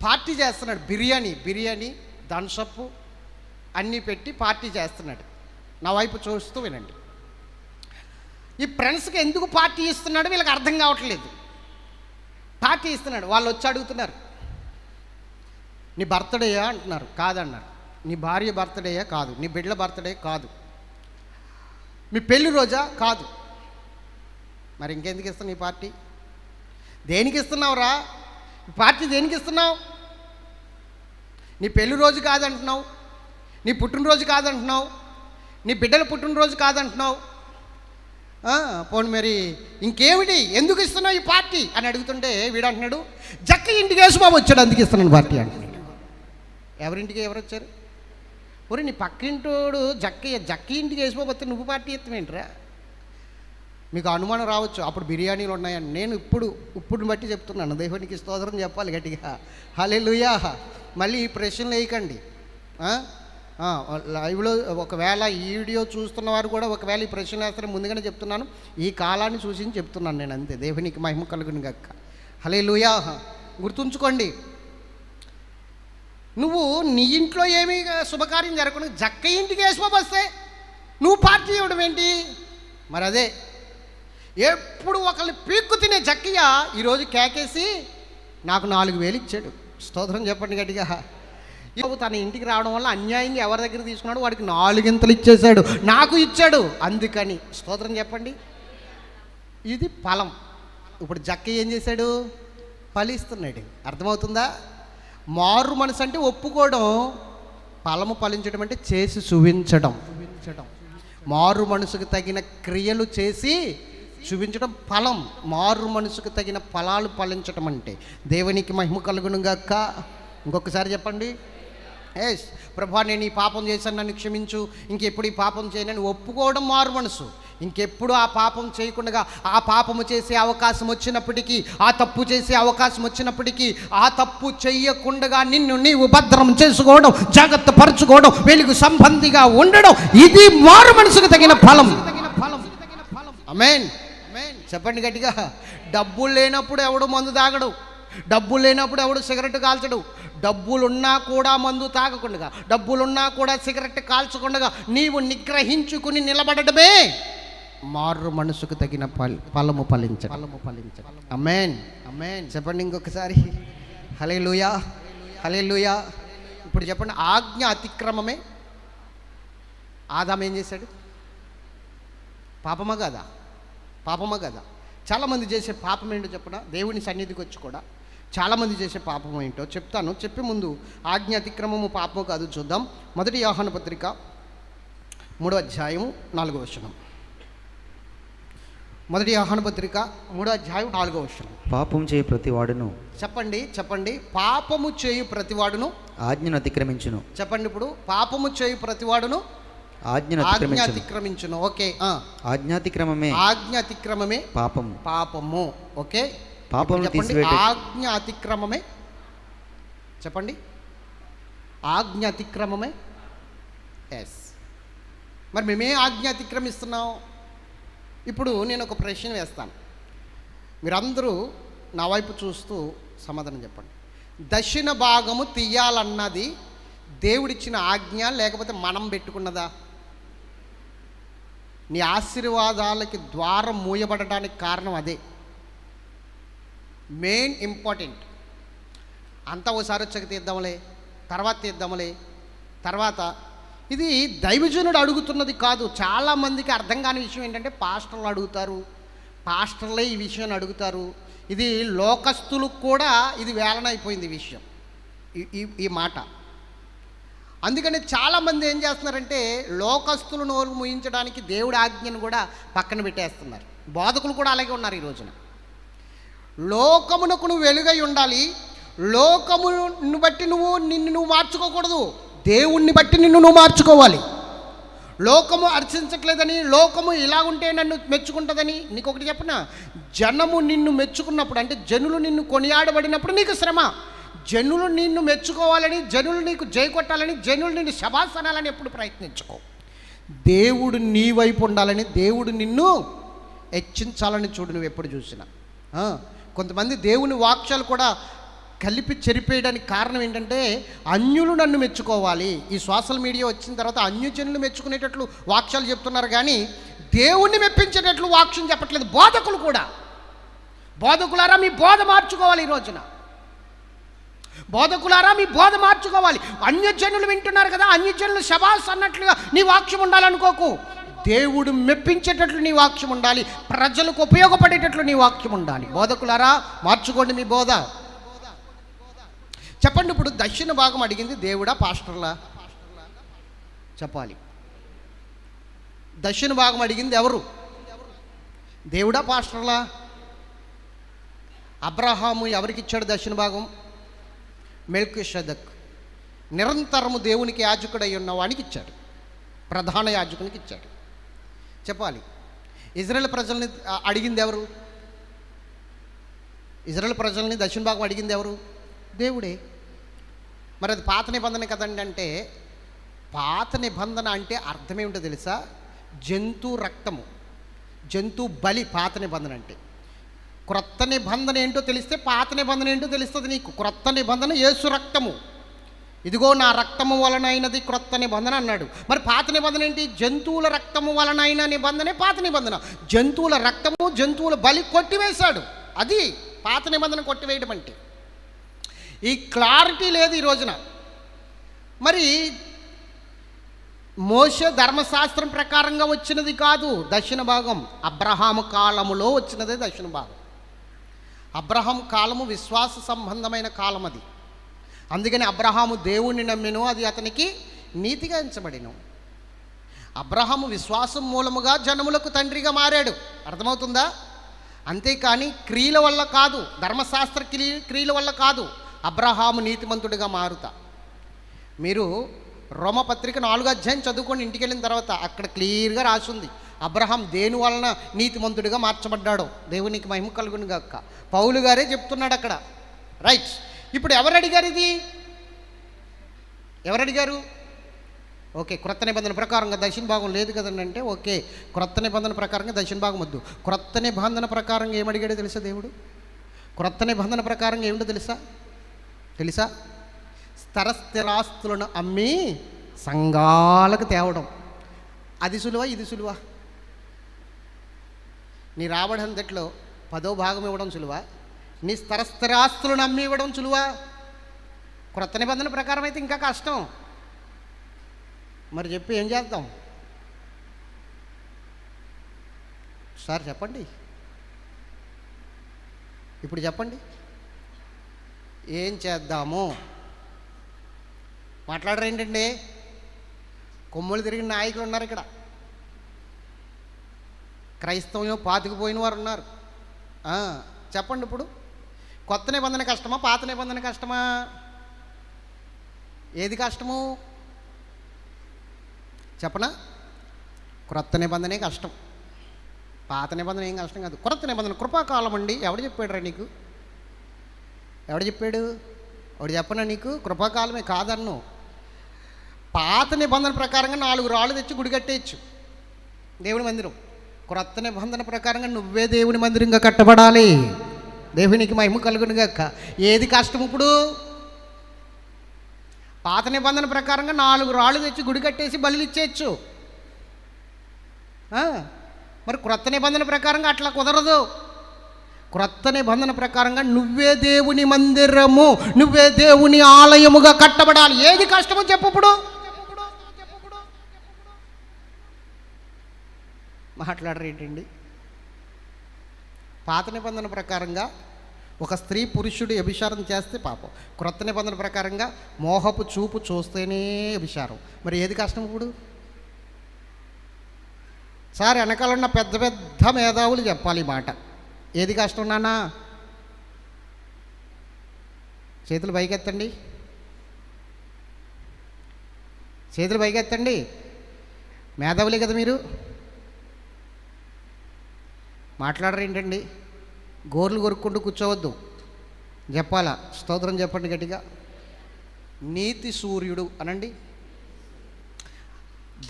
పార్టీ చేస్తున్నాడు. బిర్యానీ థమ్సప్ అన్నీ పెట్టి పార్టీ చేస్తున్నాడు. నా వైపు చూస్తూ వినండి. ఈ ఫ్రెండ్స్కి ఎందుకు పార్టీ ఇస్తున్నాడో వీళ్ళకి అర్థం కావట్లేదు. పార్టీ ఇస్తున్నాడు. వాళ్ళు వచ్చి అడుగుతున్నారు, నీ బర్త్డేయా అంటున్నారు. కాదన్నారు. నీ భార్య బర్త్డేయా? కాదు. నీ బిడ్డల బర్త్డే? కాదు. మీ పెళ్లి రోజా? కాదు. మరి ఇంకెందుకు ఇస్తున్నావు ఈ పార్టీ? దేనికి ఇస్తున్నావురా ఈ పార్టీ? దేనికి ఇస్తున్నావు? నీ పెళ్లి రోజు కాదంటున్నావు, నీ పుట్టినరోజు కాదంటున్నావు, నీ బిడ్డల పుట్టినరోజు కాదంటున్నావు. పోనీ మరి ఇంకేమిటి, ఎందుకు ఇస్తున్నావు ఈ పార్టీ అని అడుగుతుంటే వీడు అంటున్నాడు, జక్క ఇంటికి యేసుబాబు వచ్చాడు అందుకు ఇస్తున్నాను పార్టీ అంటున్నాడు. ఎవరింటికి ఎవరు వచ్చారు? ఒరే, నీ పక్కింటోడు జక్క ఇంటికి యేసుబాబు వస్తే నువ్వు పార్టీ ఇస్తావేంట్రా? మీకు అనుమానం రావచ్చు, అప్పుడు బిర్యానీలు ఉన్నాయని. నేను ఇప్పుడు బట్టి చెప్తున్నాను. దేవునికి స్తోత్రం చెప్పాలి గట్టిగా. హల్లెలూయా. మళ్ళీ ఈ ప్రశ్నలు వేయకండి. లైవ్లో ఒకవేళ ఈ వీడియో చూస్తున్న వారు కూడా ఒకవేళ ఈ ప్రశ్న వేస్తారని ముందుగానే చెప్తున్నాను. ఈ కాలాన్ని చూసి చెప్తున్నాను నేను, అంతే. దేవునికి మహిమ కలుగును గాక. హల్లెలూయా. గుర్తుంచుకోండి, నువ్వు నీ ఇంట్లో ఏమీ శుభకార్యం జరగకుండా జక్క ఇంటికి యేసుబాబు వస్తే నువ్వు పార్టీ ఇవ్వడం ఏంటి? మరి అదే, ఎప్పుడు ఒకళ్ళు పీక్కు తినే జక్కయ్య ఈరోజు కేకేసి నాకు 4,000 ఇచ్చాడు. స్తోత్రం చెప్పండి గట్టిగా. తన ఇంటికి రావడం వల్ల అన్యాయంగా ఎవరి దగ్గర తీసుకున్నాడు వాడికి 4 ఇచ్చేశాడు, నాకు ఇచ్చాడు. అందుకని స్తోత్రం చెప్పండి. ఇది ఫలం. ఇప్పుడు జక్కయ్య ఏం చేశాడు? ఫలిస్తున్నాడు. అర్థమవుతుందా? మారు మనసు అంటే ఒప్పుకోవడం, ఫలము ఫలించడం అంటే చేసి చూపించడం. మారు మనసుకు తగిన క్రియలు చేసి చూపించడం ఫలం. మారు మనసుకు తగిన ఫలాలు ఫలించడం అంటే. దేవునికి మహిమ కలుగును గాక. ఇంకొకసారి చెప్పండి. ఎస్ ప్రభా, నేను ఈ పాపం చేశాను, నన్ను క్షమించు, ఇంకెప్పుడు ఈ పాపం చేయనని ఒప్పుకోవడం మారు మనసు. ఇంకెప్పుడు ఆ పాపం చేయకుండా ఆ పాపము చేసే అవకాశం వచ్చినప్పటికీ, ఆ తప్పు చేసే అవకాశం వచ్చినప్పటికీ ఆ తప్పు చెయ్యకుండా నిన్ను నీవు భద్రం చేసుకోవడం, జాగ్రత్త పరుచుకోవడం, వెలుగు సంబంధిగా ఉండడం, ఇది మారు మనసుకు తగిన ఫలం. ఆమేన్. చెప్పండి గట్టిగా. డబ్బులు లేనప్పుడు ఎవడు మందు తాగడు, డబ్బులు లేనప్పుడు ఎవడు సిగరెట్ కాల్చడు. డబ్బులున్నా కూడా మందు తాగకుండా, డబ్బులున్నా కూడా సిగరెట్ కాల్చకుండా నీవు నిగ్రహించుకుని నిలబడడమే మారు మనసుకు తగిన ఫలము ఫలించడం. ఆమేన్. చెప్పండి ఇంకొకసారి. హల్లెలూయా. ఇప్పుడు చెప్పండి, ఆజ్ఞ అతిక్రమమే ఆదాం ఏం చేశాడు? పాపమా కదా? పాపమా కదా? చాలామంది చేసే పాపం ఏంటో చెప్పనా? దేవుని సన్నిధికి వచ్చి కూడా చాలామంది చేసే పాపం ఏంటో చెప్తాను. చెప్పే ముందు ఆజ్ఞ అతిక్రమము పాపము కాదు చూద్దాం. 1 యోహాను పత్రిక 3వ అధ్యాయము 4వ వచనం. 1 యోహాను పత్రిక 3వ అధ్యాయం 4వ వచనం. పాపం చేయు ప్రతివాడును, చెప్పండి, పాపము చేయు ప్రతివాడును ఆజ్ఞను అతిక్రమించును. చెప్పండి ఇప్పుడు, పాపము చేయు ప్రతివాడును ఆజ్ఞను అతిక్రమించును. ఓకే, ఆజ్ఞ అతిక్రమమే పాపము. ఓకే, చెప్పండి ఆజ్ఞ అతిక్రమమే. చెప్పండి, ఆజ్ఞ అతిక్రమమే. ఎస్. మరి మేమే ఆజ్ఞ అతిక్రమిస్తున్నాం? ఇప్పుడు నేను ఒక ప్రశ్న వేస్తాను, మీరందరూ నా వైపు చూస్తూ సమాధానం చెప్పండి. దక్షిణ భాగము తీయాలన్నది దేవుడిచ్చిన ఆజ్ఞ లేకపోతే మనం పెట్టుకున్నదా? నీ ఆశీర్వాదాలకి ద్వారం మూయబడటానికి కారణం అదే. Main important. అంతా ఓసారి వచ్చాక తీద్దాంలే, తర్వాత ఇది దైవజనుడు అడుగుతున్నది కాదు. చాలామందికి అర్థం కాని విషయం ఏంటంటే పాస్టర్లు అడుగుతారు, పాస్టర్లే ఈ విషయాన్ని అడుగుతారు. ఇది లోకస్తులకు కూడా ఇది వేలనైపోయింది ఈ విషయం, ఈ మాట. అందుకని చాలామంది ఏం చేస్తున్నారంటే లోకస్తులు నోరు ముయించడానికి దేవుడి ఆజ్ఞను కూడా పక్కన పెట్టేస్తున్నారు. బోధకులు కూడా అలాగే ఉన్నారు ఈ రోజున. లోకమునకు నువ్వు వెలుగై ఉండాలి. లోకమును బట్టి నిన్ను మార్చుకోకూడదు. దేవుణ్ణి బట్టి నిన్ను మార్చుకోవాలి. లోకము అర్చించట్లేదని, లోకము ఇలా ఉంటే నన్ను మెచ్చుకుంటుందని. నీకు ఒకటి చెప్పనా, జనము నిన్ను మెచ్చుకున్నప్పుడు, అంటే జనులు నిన్ను కొనియాడబడినప్పుడు నీకు శ్రమ. జనులు నిన్ను మెచ్చుకోవాలని, జనులు నీకు జై కొట్టాలని, జనులు నిన్ను శబాస్ అనాలని ఎప్పుడు ప్రయత్నించుకో. దేవుడు నీ వైపు ఉండాలని, దేవుడు నిన్ను హెచ్చించాలని చూడు నువ్వు ఎప్పుడు చూసినా. కొంతమంది దేవుని వాక్యాలు కూడా కలిపి చెరిపేయడానికి కారణం ఏంటంటే అన్యులు నన్ను మెచ్చుకోవాలి. ఈ సోషల్ మీడియా వచ్చిన తర్వాత అన్యజనులు మెచ్చుకునేటట్లు వాక్యాలు చెప్తున్నారు, కానీ దేవుణ్ణి మెప్పించేటట్లు వాక్యం చెప్పట్లేదు. బోధకులు కూడా, బోధకులారా మీ బోధ మార్చుకోవాలి. ఈ రోజున బోధకులారా మీ బోధ మార్చుకోవాలి. అన్యజనులు వింటున్నారు కదా, అన్యజనులు శబాస్ అన్నట్లుగా నీ వాక్యం ఉండాలనుకోకు. దేవుడు మెప్పించేటట్లు నీ వాక్యం ఉండాలి. ప్రజలకు ఉపయోగపడేటట్లు నీ వాక్యం ఉండాలి. బోధకులారా మార్చుకోండి మీ బోధ. చెప్పండి ఇప్పుడు, దక్షిణ భాగం అడిగింది దేవుడా పాస్టర్లా? చెప్పాలి. దక్షిణ భాగం అడిగింది ఎవరు? దేవుడా పాస్టర్లా? అబ్రహాము ఎవరికి ఇచ్చాడు దక్షిణ భాగం? మెల్కీషెదెకు, నిరంతరము దేవునికి యాజకుడై ఉన్నవానికి ఇచ్చాడు, ప్రధాన యాజకునికి ఇచ్చాడు. చెప్పాలి. ఇజ్రాయెల్ ప్రజల్ని అడిగింది ఎవరు? ఇజ్రాయెల్ ప్రజల్ని దక్షిణ భాగం అడిగింది ఎవరు? దేవుడే. మరి అది పాత నిబంధన కదండి. అంటే పాత నిబంధన అంటే అర్థమేమిటో తెలుసా? జంతు రక్తము, జంతు బలి పాత నిబంధన అంటే. క్రొత్త నిబంధన ఏంటో తెలిస్తే పాత నిబంధన ఏంటో తెలుస్తుంది నీకు. క్రొత్త నిబంధన యేసు రక్తము. ఇదిగో నా రక్తము వలన అయినది క్రొత్త నిబంధన అన్నాడు. మరి పాత నిబంధన ఏంటి? జంతువుల రక్తము వలన అయిన నిబంధనే పాత నిబంధన. జంతువుల రక్తము, జంతువుల బలి కొట్టివేశాడు. అది పాత నిబంధన కొట్టివేయడం అంటే. ఈ క్లారిటీ లేదు ఈ రోజున. మరి మోషే ధర్మశాస్త్రం ప్రకారంగా వచ్చినది కాదు దక్షిణ భాగం, అబ్రహాము కాలములో వచ్చినదే దక్షిణ భాగం. అబ్రహాం కాలము విశ్వాస సంబంధమైన కాలం అది. అందుకని అబ్రహాము దేవుణ్ణి నమ్మెను, అది అతనికి నీతిగా ఎంచబడిను. అబ్రహాము విశ్వాసం మూలముగా జనములకు తండ్రిగా మారాడు. అర్థమవుతుందా? అంతేకాని క్రియల వల్ల కాదు, ధర్మశాస్త్ర క్రియల వల్ల కాదు అబ్రహాము నీతిమంతుడిగా మారుతా. మీరు రోమపత్రిక 4వ అధ్యాయం చదువుకొని ఇంటికి వెళ్ళిన తర్వాత అక్కడ క్లియర్గా రాసింది అబ్రహాం దేని వలన నీతిమంతుడిగా మార్చబడ్డాడో. దేవునికి మహిమ కలుగును గాక. పౌలు గారే చెప్తున్నాడు అక్కడ. రైట్. ఇప్పుడు ఎవరు అడిగారు ఇది? ఎవరు అడిగారు? ఓకే, క్రొత్త నిబంధన ప్రకారంగా దక్షిణ భాగం లేదు కదండి అంటే ఓకే, క్రొత్త నిబంధన ప్రకారంగా దక్షిణ భాగం వద్దు. క్రొత్త నిబంధన ప్రకారంగా ఏమడిగాడో తెలుసా దేవుడు? క్రొత్త నిబంధన ప్రకారంగా ఏమిటో తెలుసా? స్థిరాస్తులను అమ్మి సంఘాలకు తేవడం. అది సులువా? ఇది సులువా? నీ రాబడంతట్లో 10వ భాగం ఇవ్వడం సులువా? నీ స్థిరాస్తులను అమ్మి ఇవ్వడం సులువా? క్రొత్త నిబంధన ప్రకారం అయితే ఇంకా కష్టం. మరి చెప్పి ఏం చేద్దాం? సార్ చెప్పండి, ఇప్పుడు చెప్పండి, ఏం చేద్దాము? మాట్లాడరు ఏంటండి? కొమ్ములు తిరిగిన నాయకులు ఉన్నారు ఇక్కడ. క్రైస్తవం పాతుకుపోయిన వారు ఉన్నారు. చెప్పండి, ఇప్పుడు కొత్త నిబంధన కష్టమా, పాత నిబంధన కష్టమా? ఏది కష్టము చెప్పనా? క్రొత్త నిబంధనే కష్టం. పాత నిబంధన ఏం కష్టం కాదు. క్రొత్త నిబంధన కృపాకాలం అండి. ఎవడు చెప్పాడురా నీకు? ఎవడు చెప్పాడు? ఎవడు చెప్పనా నీకు? కృపాకాలమే కాదన్ను. పాత నిబంధన ప్రకారంగా 4 రాళ్ళు తెచ్చి గుడి కట్టేయచ్చు, దేవుని మందిరం. క్రొత్త నిబంధన ప్రకారంగా నువ్వే దేవుని మందిరంగా కట్టబడాలి. దేవునికి మహిమ కలుగును గాక. ఏది కష్టం ఇప్పుడు? పాత నిబంధన ప్రకారంగా 4 రాళ్ళు తెచ్చి గుడి కట్టేసి బలులు ఇచ్చేయచ్చు. మరి క్రొత్త నిబంధన ప్రకారంగా అట్లా కుదరదు. క్రొత్త నిబంధన ప్రకారంగా నువ్వే దేవుని మందిరము, నువ్వే దేవుని ఆలయముగా కట్టబడాలి. ఏది కష్టమో చెప్పు ఇప్పుడు? మాట్లాడరు ఏంటండి? పాత నిబంధన ప్రకారంగా ఒక స్త్రీ పురుషుడు వ్యభిచారం చేస్తే పాపం. క్రొత్త నిబంధన ప్రకారంగా మోహపు చూపు చూస్తేనే వ్యభిచారం. మరి ఏది కష్టం ఇప్పుడు? సార్ వెనకాల ఉన్న పెద్ద పెద్ద మేధావులు చెప్పాలి ఈ మాట. ఏది కష్టం నాన్న? చేతులు పైకెత్తండి, చేతులు పైకెత్తండి. మేధావులే కదా మీరు. మాట్లాడరు ఏంటండి? గోర్లు కొరుక్కుంటూ కూర్చోవద్దు, చెప్పాలా. స్తోత్రం చెప్పండి గట్టిగా. నీతి సూర్యుడు అనండి.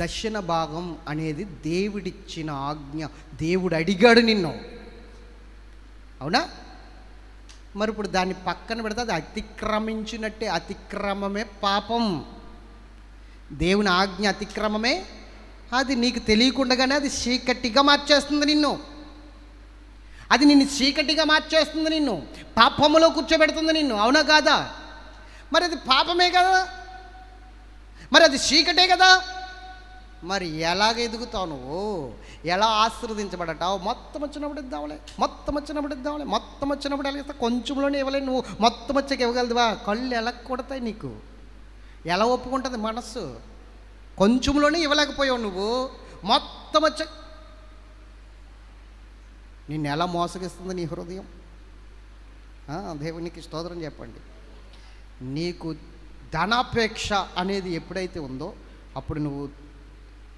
దక్షిణ భాగం అనేది దేవుడిచ్చిన ఆజ్ఞ. దేవుడు అడిగాడు నిన్ను, అవునా? మరి ఇప్పుడు దాన్ని పక్కన పెడితే అది అతిక్రమించినట్టే. అతిక్రమమే పాపం. దేవుని ఆజ్ఞ అతిక్రమమే. అది నీకు తెలియకుండానే అది చీకటిగా మార్చేస్తుంది నిన్ను. అది నిన్ను చీకటిగా మార్చేస్తుంది, నిన్ను పాపములో కూర్చోబెడుతుంది నిన్ను, అవునా కాదా? మరి అది పాపమే కదా, మరి అది చీకటే కదా. మరి ఎలాగ ఎదుగుతావు నువ్వు? ఎలా ఆశీర్వదించబడటావు? మొత్తం వచ్చినప్పుడు ఇద్దాంలే, మొత్తం వచ్చినప్పుడు ఇద్దాంలే, మొత్తం వచ్చినప్పుడు ఎలాగేస్తా? కొంచెంలోనే ఇవ్వలేవు నువ్వు. మొత్తం వచ్చాక ఇవ్వగలదువా? కళ్ళు ఎలా కొడతాయి నీకు? ఎలా ఒప్పుకుంటుంది మనస్సు? కొంచెంలోనే ఇవ్వలేకపోయావు నువ్వు. మొత్తం వచ్చా నిన్ను ఎలా మోసగిస్తుంది నీ హృదయం? దేవునికి స్తోత్రం చెప్పండి. నీకు ధనాపేక్ష అనేది ఎప్పుడైతే ఉందో అప్పుడు నువ్వు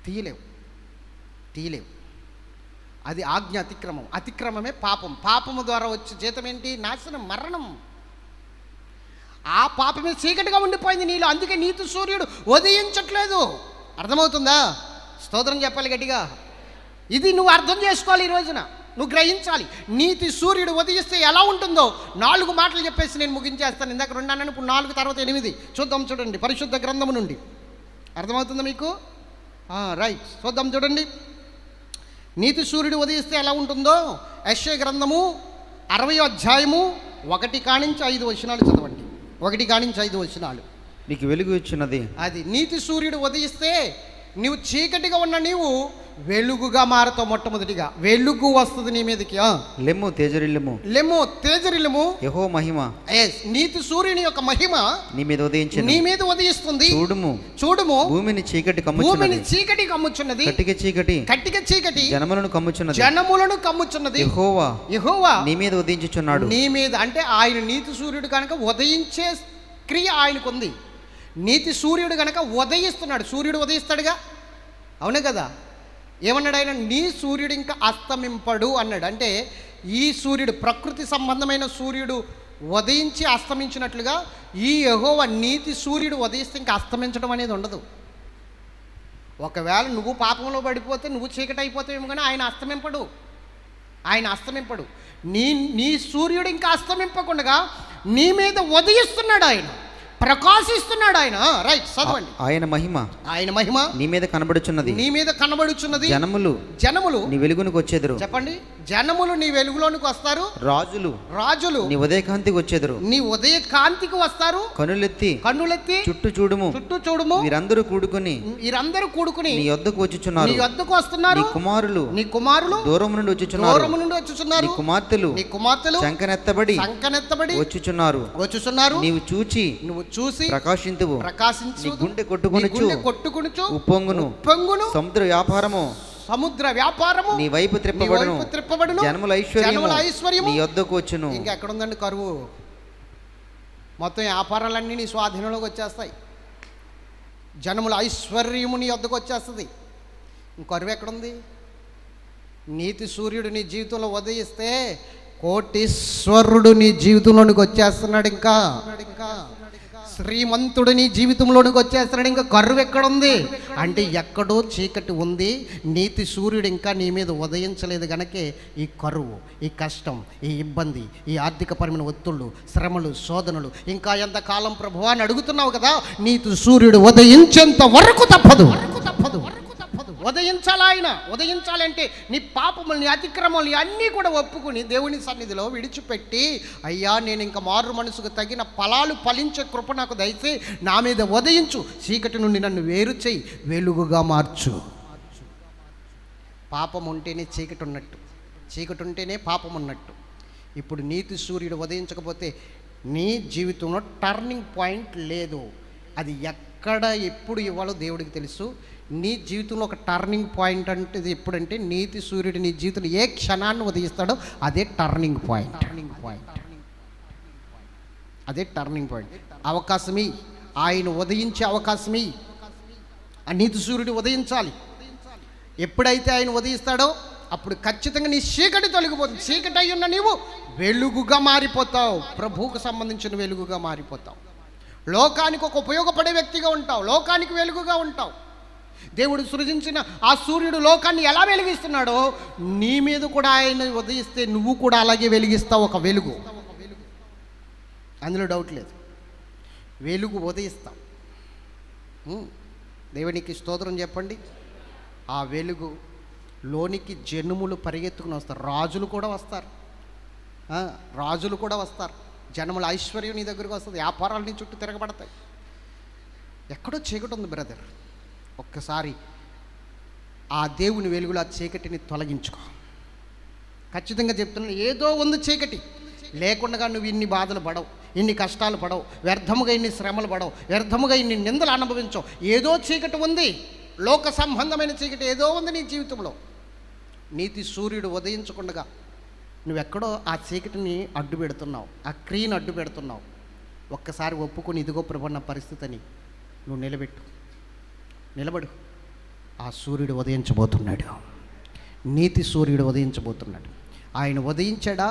తీయలేవు. అది ఆజ్ఞ అతిక్రమం. అతిక్రమమే పాపం. పాపము ద్వారా వచ్చే జీతం ఏంటి? నాశనం, మరణం. ఆ పాపమే చీకటిగా ఉండిపోయింది నీలో. అందుకే నీతి సూర్యుడు ఉదయించట్లేదు. అర్థమవుతుందా? స్తోత్రం చెప్పాలి గట్టిగా. ఇది నువ్వు అర్థం చేసుకోవాలి. ఈ రోజున నువ్వు గ్రహించాలి. నీతి సూర్యుడు ఉదయిస్తే ఎలా ఉంటుందో 4 మాటలు చెప్పేసి నేను ముగించేస్తాను. ఇందాక 2 అన్నాను, ఇప్పుడు 4 తర్వాత 8 చూద్దాం. చూడండి పరిశుద్ధ గ్రంథము నుండి. అర్థమవుతుందా మీకు? రైట్, చూద్దాం. చూడండి, నీతి సూర్యుడు ఉదయిస్తే ఎలా ఉంటుందో యెషయా గ్రంథము 60వ అధ్యాయము 1-5 వచనాలు చదవండి. 1-5 వచనాలు. నీకు వెలుగు ఇచ్చినది. అది నీతి సూర్యుడు ఉదయిస్తే నీవు చీకటిగా ఉన్న నీవు వెలుగుగా మారుతావు. మొట్టమొదటిగా వెలుగు వస్తుంది నీ మీదకి. లెమ్ము తేజరిల్లుము, లెమ్ము తేజరిల్లుము. యెహోవా మహిమ, నీతి సూర్యుని యొక్క మహిమ నీ మీద ఉదయించును, నీ మీద ఉదయిస్తుంది. చూడుము భూమిని చీకటి కమ్ముచున్నది, కట్టిక చీకటి జనములను కమ్ముచున్నది. యెహోవా నీ మీద ఉదయించుచున్నాడు. నీ మీద అంటే ఆయన నీతి సూర్యుడు కనుక ఉదయించే క్రియ ఆయనకు ఉంది. నీతి సూర్యుడు కనుక ఉదయిస్తున్నాడు. సూర్యుడు ఉదయిస్తాడుగా, అవునే కదా? ఏమన్నాడు ఆయన? నీ సూర్యుడు ఇంకా అస్తమింపడు అన్నాడు. అంటే ఈ సూర్యుడు, ప్రకృతి సంబంధమైన సూర్యుడు ఉదయించి అస్తమించినట్లుగా ఈ యెహోవా నీతి సూర్యుడు ఉదయిస్తే ఇంకా అస్తమించడం అనేది ఉండదు. ఒకవేళ నువ్వు పాపంలో పడిపోతే నువ్వు చీకటి అయిపోతావేమో, కానీ ఆయన అస్తమింపడు. నీ సూర్యుడు ఇంకా అస్తమింపకుండా నీ మీద ఉదయిస్తున్నాడు ఆయన. ప్రకాశిస్తున్నాడు ఆయన. రైట్, చదవండి. ఆయన మహిమ నీ మీద కనబడుచున్నది, జనములు నీ వెలుగునికి వచ్చేదరు. చెప్పండి, జనములు నీ వెలుగులోనికి వస్తారు, రాజులు నీ ఉదయకాంతికి వచ్చేదరు, నీ ఉదయకాంతికి వస్తారు. కన్నులెత్తి చుట్టూ చూడుము, వీరందరూ కూడుకుని నీ యొద్దకు వస్తున్నారు. నీ కుమారులు దూరం నుండి వచ్చుచున్నారు, నీ కుమార్తెలు శంఖనెత్తబడి వచ్చుచున్నారు. నీవు చూచి ప్రకాశింతువు, నీ గుండె కొట్టుకొనుచు ఉప్పొంగును. సముద్ర వ్యాపారము నీ వైపు త్రిప్పబడును. జనముల ఐశ్వర్యము నీ యొద్దకు వచ్చును. ఇంకా ఎక్కడ ఉందండి కరువు? మొత్తం వ్యాపారాలన్నీ నీ స్వాధీనంలోకి వచ్చేస్తాయి. జనముల ఐశ్వర్యము నీ యొద్దకు వచ్చేస్తుంది. కరువు ఎక్కడుంది? నీతి సూర్యుడు నీ జీవితంలో ఉదయిస్తే కోటీశ్వరుడు నీ జీవితంలోనికి వచ్చేస్తున్నాడు. ఇంకా శ్రీమంతుడు నీ జీవితంలోనికి వచ్చేస్తున్నాడు. ఇంకా కరువు ఎక్కడుంది అంటే ఎక్కడో చీకటి ఉంది. నీతి సూర్యుడు ఇంకా నీ మీద ఉదయించలేదు గనకే ఈ కరువు, ఈ కష్టం, ఈ ఇబ్బంది, ఈ ఆర్థికపరమైన ఒత్తిళ్ళు, శ్రమలు, శోధనలు ఇంకా ఎంతకాలం ప్రభువా అని అడుగుతున్నావు కదా. నీతి సూర్యుడు ఉదయించేంత వరకు తప్పదు. ఉదయించాలంటే నీ పాపములు, నీ అతిక్రమాలు అన్నీ కూడా ఒప్పుకుని దేవుని సన్నిధిలో విడిచిపెట్టి, అయ్యా నేను ఇంకా మారు మనసుకు తగిన ఫలాలు ఫలించే కృప నాకు దయచే, నా మీద ఉదయించు, చీకటి నుండి నన్ను వేరు చేయి, వెలుగుగా మార్చు. పాపం ఉంటేనే చీకటి ఉన్నట్టు, చీకటి ఉంటేనే పాపం ఉన్నట్టు. ఇప్పుడు నీతి సూర్యుడు ఉదయించకపోతే నీ జీవితంలో టర్నింగ్ పాయింట్ లేదు. అది ఎక్కడ ఎప్పుడు ఇవ్వాలో దేవుడికి తెలుసు. నీ జీవితంలో ఒక టర్నింగ్ పాయింట్ అంటే ఎప్పుడంటే నీతి సూర్యుడు నీ జీవితంలో ఏ క్షణాన్ని ఉదయిస్తాడో అదే టర్నింగ్ పాయింట్. అదే టర్నింగ్ పాయింట్. అవకాశమే ఆయన ఉదయించే అవకాశమే. ఆ నీతి సూర్యుడు ఉదయించాలి. ఎప్పుడైతే ఆయన ఉదయిస్తాడో అప్పుడు ఖచ్చితంగా నీ చీకటి తొలగిపోతుంది. చీకటి అయి ఉన్న నీవు వెలుగుగా మారిపోతావు. ప్రభువుకు సంబంధించిన వెలుగుగా మారిపోతావు. లోకానికి ఒక ఉపయోగపడే వ్యక్తిగా ఉంటావు. లోకానికి వెలుగుగా ఉంటావు. దేవుడు సృజించిన ఆ సూర్యుడు లోకాన్ని ఎలా వెలిగిస్తున్నాడో నీ మీద కూడా ఆయన ఉదయిస్తే నువ్వు కూడా అలాగే వెలిగిస్తావు. ఒక వెలుగు, అందులో డౌట్ లేదు. వెలుగు ఉదయిస్తావు. దేవునికి స్తోత్రం చెప్పండి. ఆ వెలుగు లోనికి జనములు పరిగెత్తుకుని వస్తారు. రాజులు కూడా వస్తారు. జనముల ఐశ్వర్యం నీ దగ్గరకు వస్తుంది. వ్యాపారాలు నీ చుట్టూ తిరగబడతాయి. ఎక్కడో చీకటి ఉంది బ్రదర్. ఒక్కసారి ఆ దేవుని వెలుగులో ఆ చీకటిని తొలగించుకో. ఖచ్చితంగా చెప్తున్నాను, ఏదో ఉంది చీకటి. లేకుండా నువ్వు ఇన్ని బాధలు పడవు, ఇన్ని కష్టాలు పడవు, వ్యర్థముగా ఇన్ని శ్రమలు పడవు, వ్యర్థముగా ఇన్ని నిందలు అనుభవించవు. ఏదో చీకటి ఉంది, లోక సంబంధమైన చీకటి ఏదో ఉంది నీ జీవితంలో. నీతి సూర్యుడు ఉదయించకుండా నువ్వెక్కడో ఆ చీకటిని అడ్డు పెడుతున్నావు, ఆ క్రియను అడ్డు పెడుతున్నావు. ఒక్కసారి ఒప్పుకొని ఇదిగో ప్రభు నా పరిస్థితిని నువ్వు నిలబడు. ఆ సూర్యుడు ఉదయించబోతున్నాడు. నీతి సూర్యుడు ఉదయించబోతున్నాడు. ఆయన ఉదయించాడా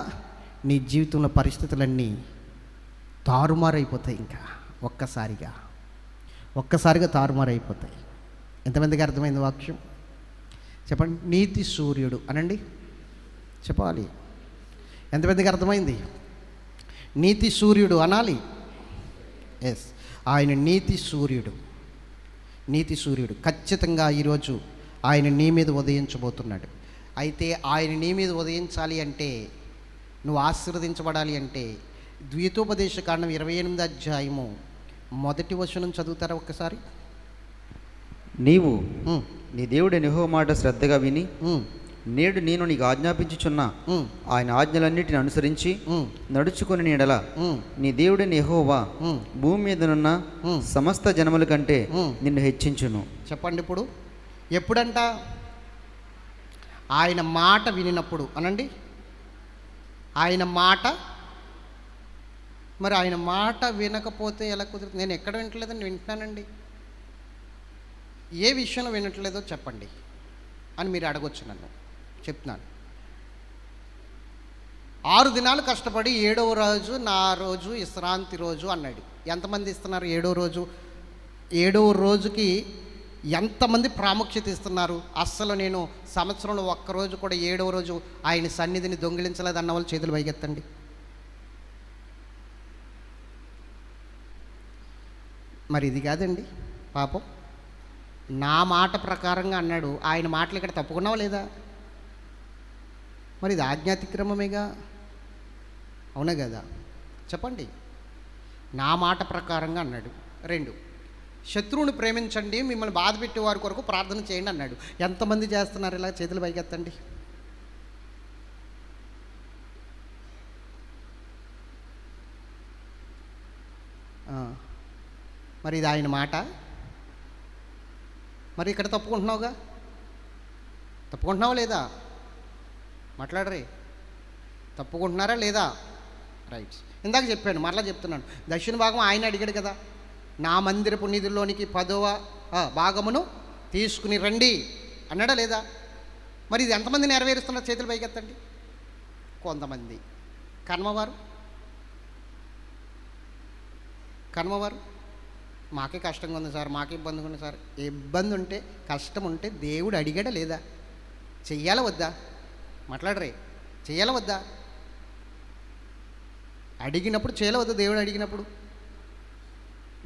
నీ జీవితంలో పరిస్థితులన్నీ తారుమారైపోతాయి. ఇంకా ఒక్కసారిగా తారుమారైపోతాయి. ఎంతమందికి అర్థమైంది వాక్యం? చెప్పండి. నీతి సూర్యుడు అనండి, చెప్పాలి. ఎంతమందికి అర్థమైంది? నీతి సూర్యుడు అనాలి. ఎస్, ఆయన నీతి సూర్యుడు ఖచ్చితంగా ఈరోజు ఆయన నీ మీద ఉదయించబోతున్నాడు. అయితే ఆయన నీ మీద ఉదయించాలి అంటే, నువ్వు ఆశీర్వదించబడాలి అంటే ద్వితోపదేశకాండం 28వ అధ్యాయము 1వ వచనం చదువుతారా ఒక్కసారి? నీవు నీ దేవుడైన యెహోవా మాట శ్రద్ధగా విని నేడు నేను నీకు ఆజ్ఞాపించుచున్న ఆయన ఆజ్ఞలన్నిటిని అనుసరించి నడుచుకుని నీడల నీ దేవుడైన యెహోవా భూమి మీదనున్న సమస్త జనముల కంటే నిన్ను హెచ్చించును. చెప్పండి. ఇప్పుడు ఎప్పుడంట? ఆయన మాట వినినప్పుడు అనండి. ఆయన మాట, మరి ఆయన మాట వినకపోతే ఎలా కుదురుతుంది? నేను ఎక్కడ వినట్లేదని వింటున్నానండి. ఏ విషయంలో వినట్లేదో చెప్పండి అని మీరు అడగొచ్చు. నన్ను చెప్తున్నాను. 6 దినాలు కష్టపడి 7వ రోజు నా రోజు విశ్రాంతి రోజు అన్నాడు. ఎంతమంది ఇస్తున్నారు 7వ రోజు? 7వ రోజుకి ఎంతమంది ప్రాముఖ్యత ఇస్తున్నారు? అస్సలు నేను సంవత్సరంలో ఒక్కరోజు కూడా 7వ రోజు ఆయన సన్నిధిని దొంగిలించలేదు అన్న వాళ్ళు చేతులు పైకెత్తండి. మరి ఇది కాదండి పాపం. నా మాట ప్రకారంగా అన్నాడు, ఆయన మాటలు ఇక్కడ తప్పుకున్నావా లేదా? మరి ఇది ఆజ్ఞాతిక్రమమేగా, అవునా కదా? చెప్పండి. నా మాట ప్రకారంగా అన్నాడు. 2, శత్రువుని ప్రేమించండి, మిమ్మల్ని బాధ పెట్టే వారి కొరకు ప్రార్థన చేయండి అన్నాడు. ఎంతమంది చేస్తున్నారు ఇలా? చేతులు పైకెత్తండి. మరి ఇది ఆయన మాట. మరి ఇక్కడ తప్పుకుంటున్నావుగా, తప్పుకుంటున్నావా లేదా? మాట్లాడరే, తప్పుకుంటున్నారా లేదా? రైట్. ఇందాక చెప్పాను, మరలా చెప్తున్నాను. దక్షిణ భాగం ఆయన అడిగాడు కదా, నా మందిరపు నిధుల్లోనికి 10వ భాగమును తీసుకుని రండి అన్నాడా లేదా? మరి ఇది ఎంతమంది నెరవేరుస్తున్నారు? చేతులు పైకెత్తండి. కొంతమంది. కర్మవారు మాకే కష్టంగా ఉంది సార్, మాకే ఇబ్బందిగా ఉంది సార్. ఇబ్బంది ఉంటే, కష్టం ఉంటే దేవుడు అడిగాడా లేదా? చెయ్యాలా వద్దా? మాట్లాడరే, చెయ్యాలా వద్దా? అడిగినప్పుడు చేయాలా వద్దా? దేవుడు అడిగినప్పుడు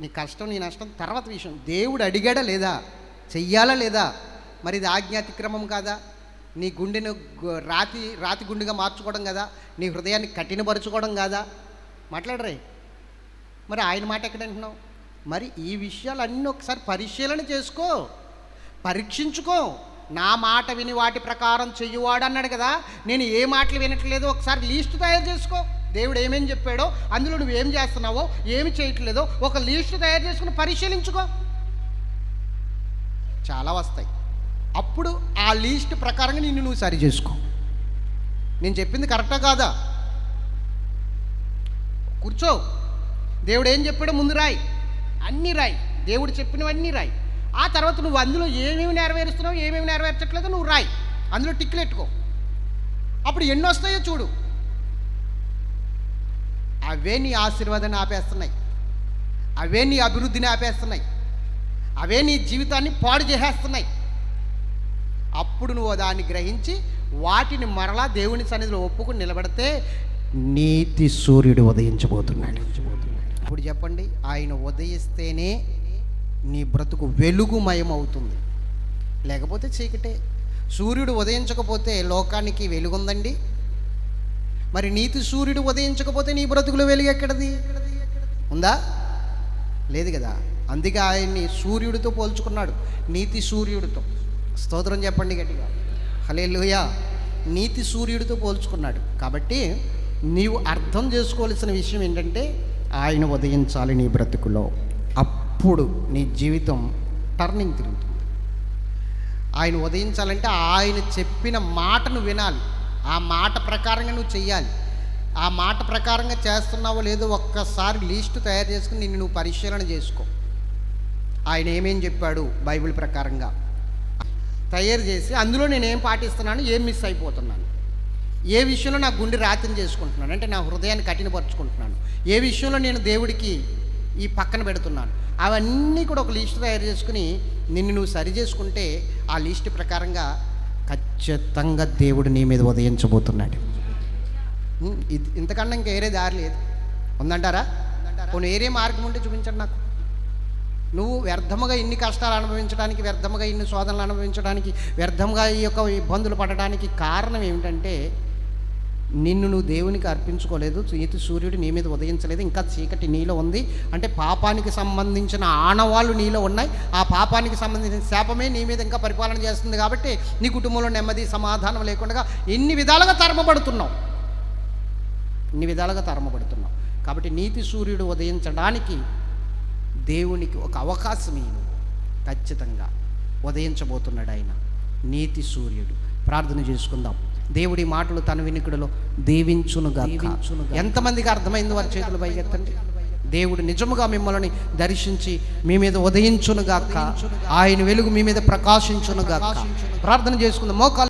నీ కష్టం నీ నష్టం తర్వాత విషయం. దేవుడు అడిగాడా లేదా? చెయ్యాలా లేదా? మరి ఇది ఆజ్ఞాతిక్రమం కాదా? నీ గుండెను రాతి గుండెగా మార్చుకోవడం కదా? నీ హృదయాన్ని కఠినపరుచుకోవడం కాదా? మాట్లాడరే. మరి ఆయన మాట ఎక్కడ అంటున్నావు? మరి ఈ విషయాలన్నీ ఒకసారి పరిశీలన చేసుకో, పరీక్షించుకో. నా మాట విని వాటి ప్రకారం చెయ్యువాడు అన్నాడు కదా. నేను ఏ మాటలు వినట్లేదో ఒకసారి లీస్ట్ తయారు చేసుకో. దేవుడు ఏమేమి చెప్పాడో, అందులో నువ్వేం చేస్తున్నావో, ఏమి చేయట్లేదో ఒక లీస్ట్ తయారు చేసుకుని పరిశీలించుకో. చాలా వస్తాయి. అప్పుడు ఆ లీస్ట్ ప్రకారంగా నిన్ను నువ్వు సరి చేసుకో. నేను చెప్పింది కరెక్టా కాదా? కూర్చో. దేవుడు ఏం చెప్పాడో ముందు రాయి, అన్నీ రాయి. దేవుడు చెప్పినవన్నీ రాయి. ఆ తర్వాత నువ్వు అందులో ఏమేమి నెరవేరుస్తున్నావు, ఏమేమి నెరవేర్చట్లేదో నువ్వు రాయి, అందులో టిక్లు పెట్టుకో. అప్పుడు ఎన్ని వస్తాయో చూడు. అవే నీ ఆశీర్వాదాన్ని ఆపేస్తున్నాయి, అవే నీ అభివృద్ధిని ఆపేస్తున్నాయి, అవే నీ జీవితాన్ని పాడు చేసేస్తున్నాయి. అప్పుడు నువ్వు దాన్ని గ్రహించి వాటిని మరలా దేవుని సన్నిధిలో ఒప్పుకుని నిలబడితే నీతి సూర్యుడు ఉదయించబోతున్నాడు. ఇప్పుడు చెప్పండి, ఆయన ఉదయిస్తేనే నీ బ్రతుకు వెలుగుమయం అవుతుంది, లేకపోతే చీకటే. సూర్యుడు ఉదయించకపోతే లోకానికి వెలుగుందండి. మరి నీతి సూర్యుడు ఉదయించకపోతే నీ బ్రతుకులో వెలుగు ఎక్కడది? ఉందా? లేదు కదా. అందుకే ఆయన్ని సూర్యుడితో పోల్చుకున్నాడు, నీతి సూర్యుడితో. స్తోత్రం చెప్పండి గట్టిగా, హల్లెలూయా. నీతి సూర్యుడితో పోల్చుకున్నాడు. కాబట్టి నీవు అర్థం చేసుకోవాల్సిన విషయం ఏంటంటే, ఆయన ఉదయించాలి నీ బ్రతుకులో. అప్పుడు నీ జీవితం టర్నింగ్ తిరుగుతుంది. ఆయన ఉదయించాలంటే ఆయన చెప్పిన మాటను వినాలి, ఆ మాట ప్రకారంగా నువ్వు చెయ్యాలి. ఆ మాట ప్రకారంగా చేస్తున్నావో లేదో ఒక్కసారి లిస్ట్ తయారు చేసుకుని నిన్ను నువ్వు పరిశీలన చేసుకో. ఆయన ఏమేం చెప్పాడు బైబిల్ ప్రకారంగా తయారు చేసి అందులో నేనేం పాటిస్తున్నాను, ఏం మిస్ అయిపోతున్నాను, ఏ విషయంలో నా గుండె రాతిని చేసుకుంటున్నాను, అంటే నా హృదయాన్ని కఠినపరుచుకుంటున్నాను, ఏ విషయంలో నేను దేవుడికి ఈ పక్కన పెడుతున్నాను, అవన్నీ కూడా ఒక లిస్ట్ తయారు చేసుకుని నిన్ను నువ్వు సరి చేసుకుంటే ఆ లిస్ట్ ప్రకారంగా ఖచ్చితంగా దేవుడు నీ మీద ఉదయించబోతున్నాడు. ఇది ఇంతకన్నా ఇంకా వేరే దారి లేదు. ఉందంటారా? కొన్ని వేరే మార్గం ఉంటే చూపించండి నాకు. నువ్వు వ్యర్థముగా ఇన్ని కష్టాలు అనుభవించడానికి, వ్యర్థముగా ఇన్ని శోధనలు అనుభవించడానికి, వ్యర్థంగా ఈ యొక్క ఇబ్బందులు పడడానికి కారణం ఏమిటంటే నిన్ను నువ్వు దేవునికి అర్పించుకోలేదు, నీతి సూర్యుడు నీ మీద ఉదయించలేదు, ఇంకా చీకటి నీలో ఉంది. అంటే పాపానికి సంబంధించిన ఆనవాళ్ళు నీలో ఉన్నాయి, ఆ పాపానికి సంబంధించిన శాపమే నీ మీద ఇంకా పరిపాలన చేస్తుంది. కాబట్టి నీ కుటుంబంలో నెమ్మది సమాధానం లేకుండా ఇన్ని విధాలుగా తరమబడుతున్నావు. కాబట్టి నీతి సూర్యుడు ఉదయించడానికి దేవునికి ఒక అవకాశం ఇవ్వు. ఖచ్చితంగా ఉదయించబోతున్నాడు ఆయన, నీతి సూర్యుడు. ప్రార్థన చేసుకుందాం. దేవుడి మాటలు తన వినికిడిలో దీవించునుగా. ఎంతమందికి అర్థమైంది వారి చేతులు పైకెత్తండి. దేవుడు నిజముగా మిమ్మల్ని దర్శించి మీ మీద ఉదయించునుగాక, ఆయన వెలుగు మీ మీద ప్రకాశించునుగాక. ప్రార్థన చేసుకుందాం. మోకాలు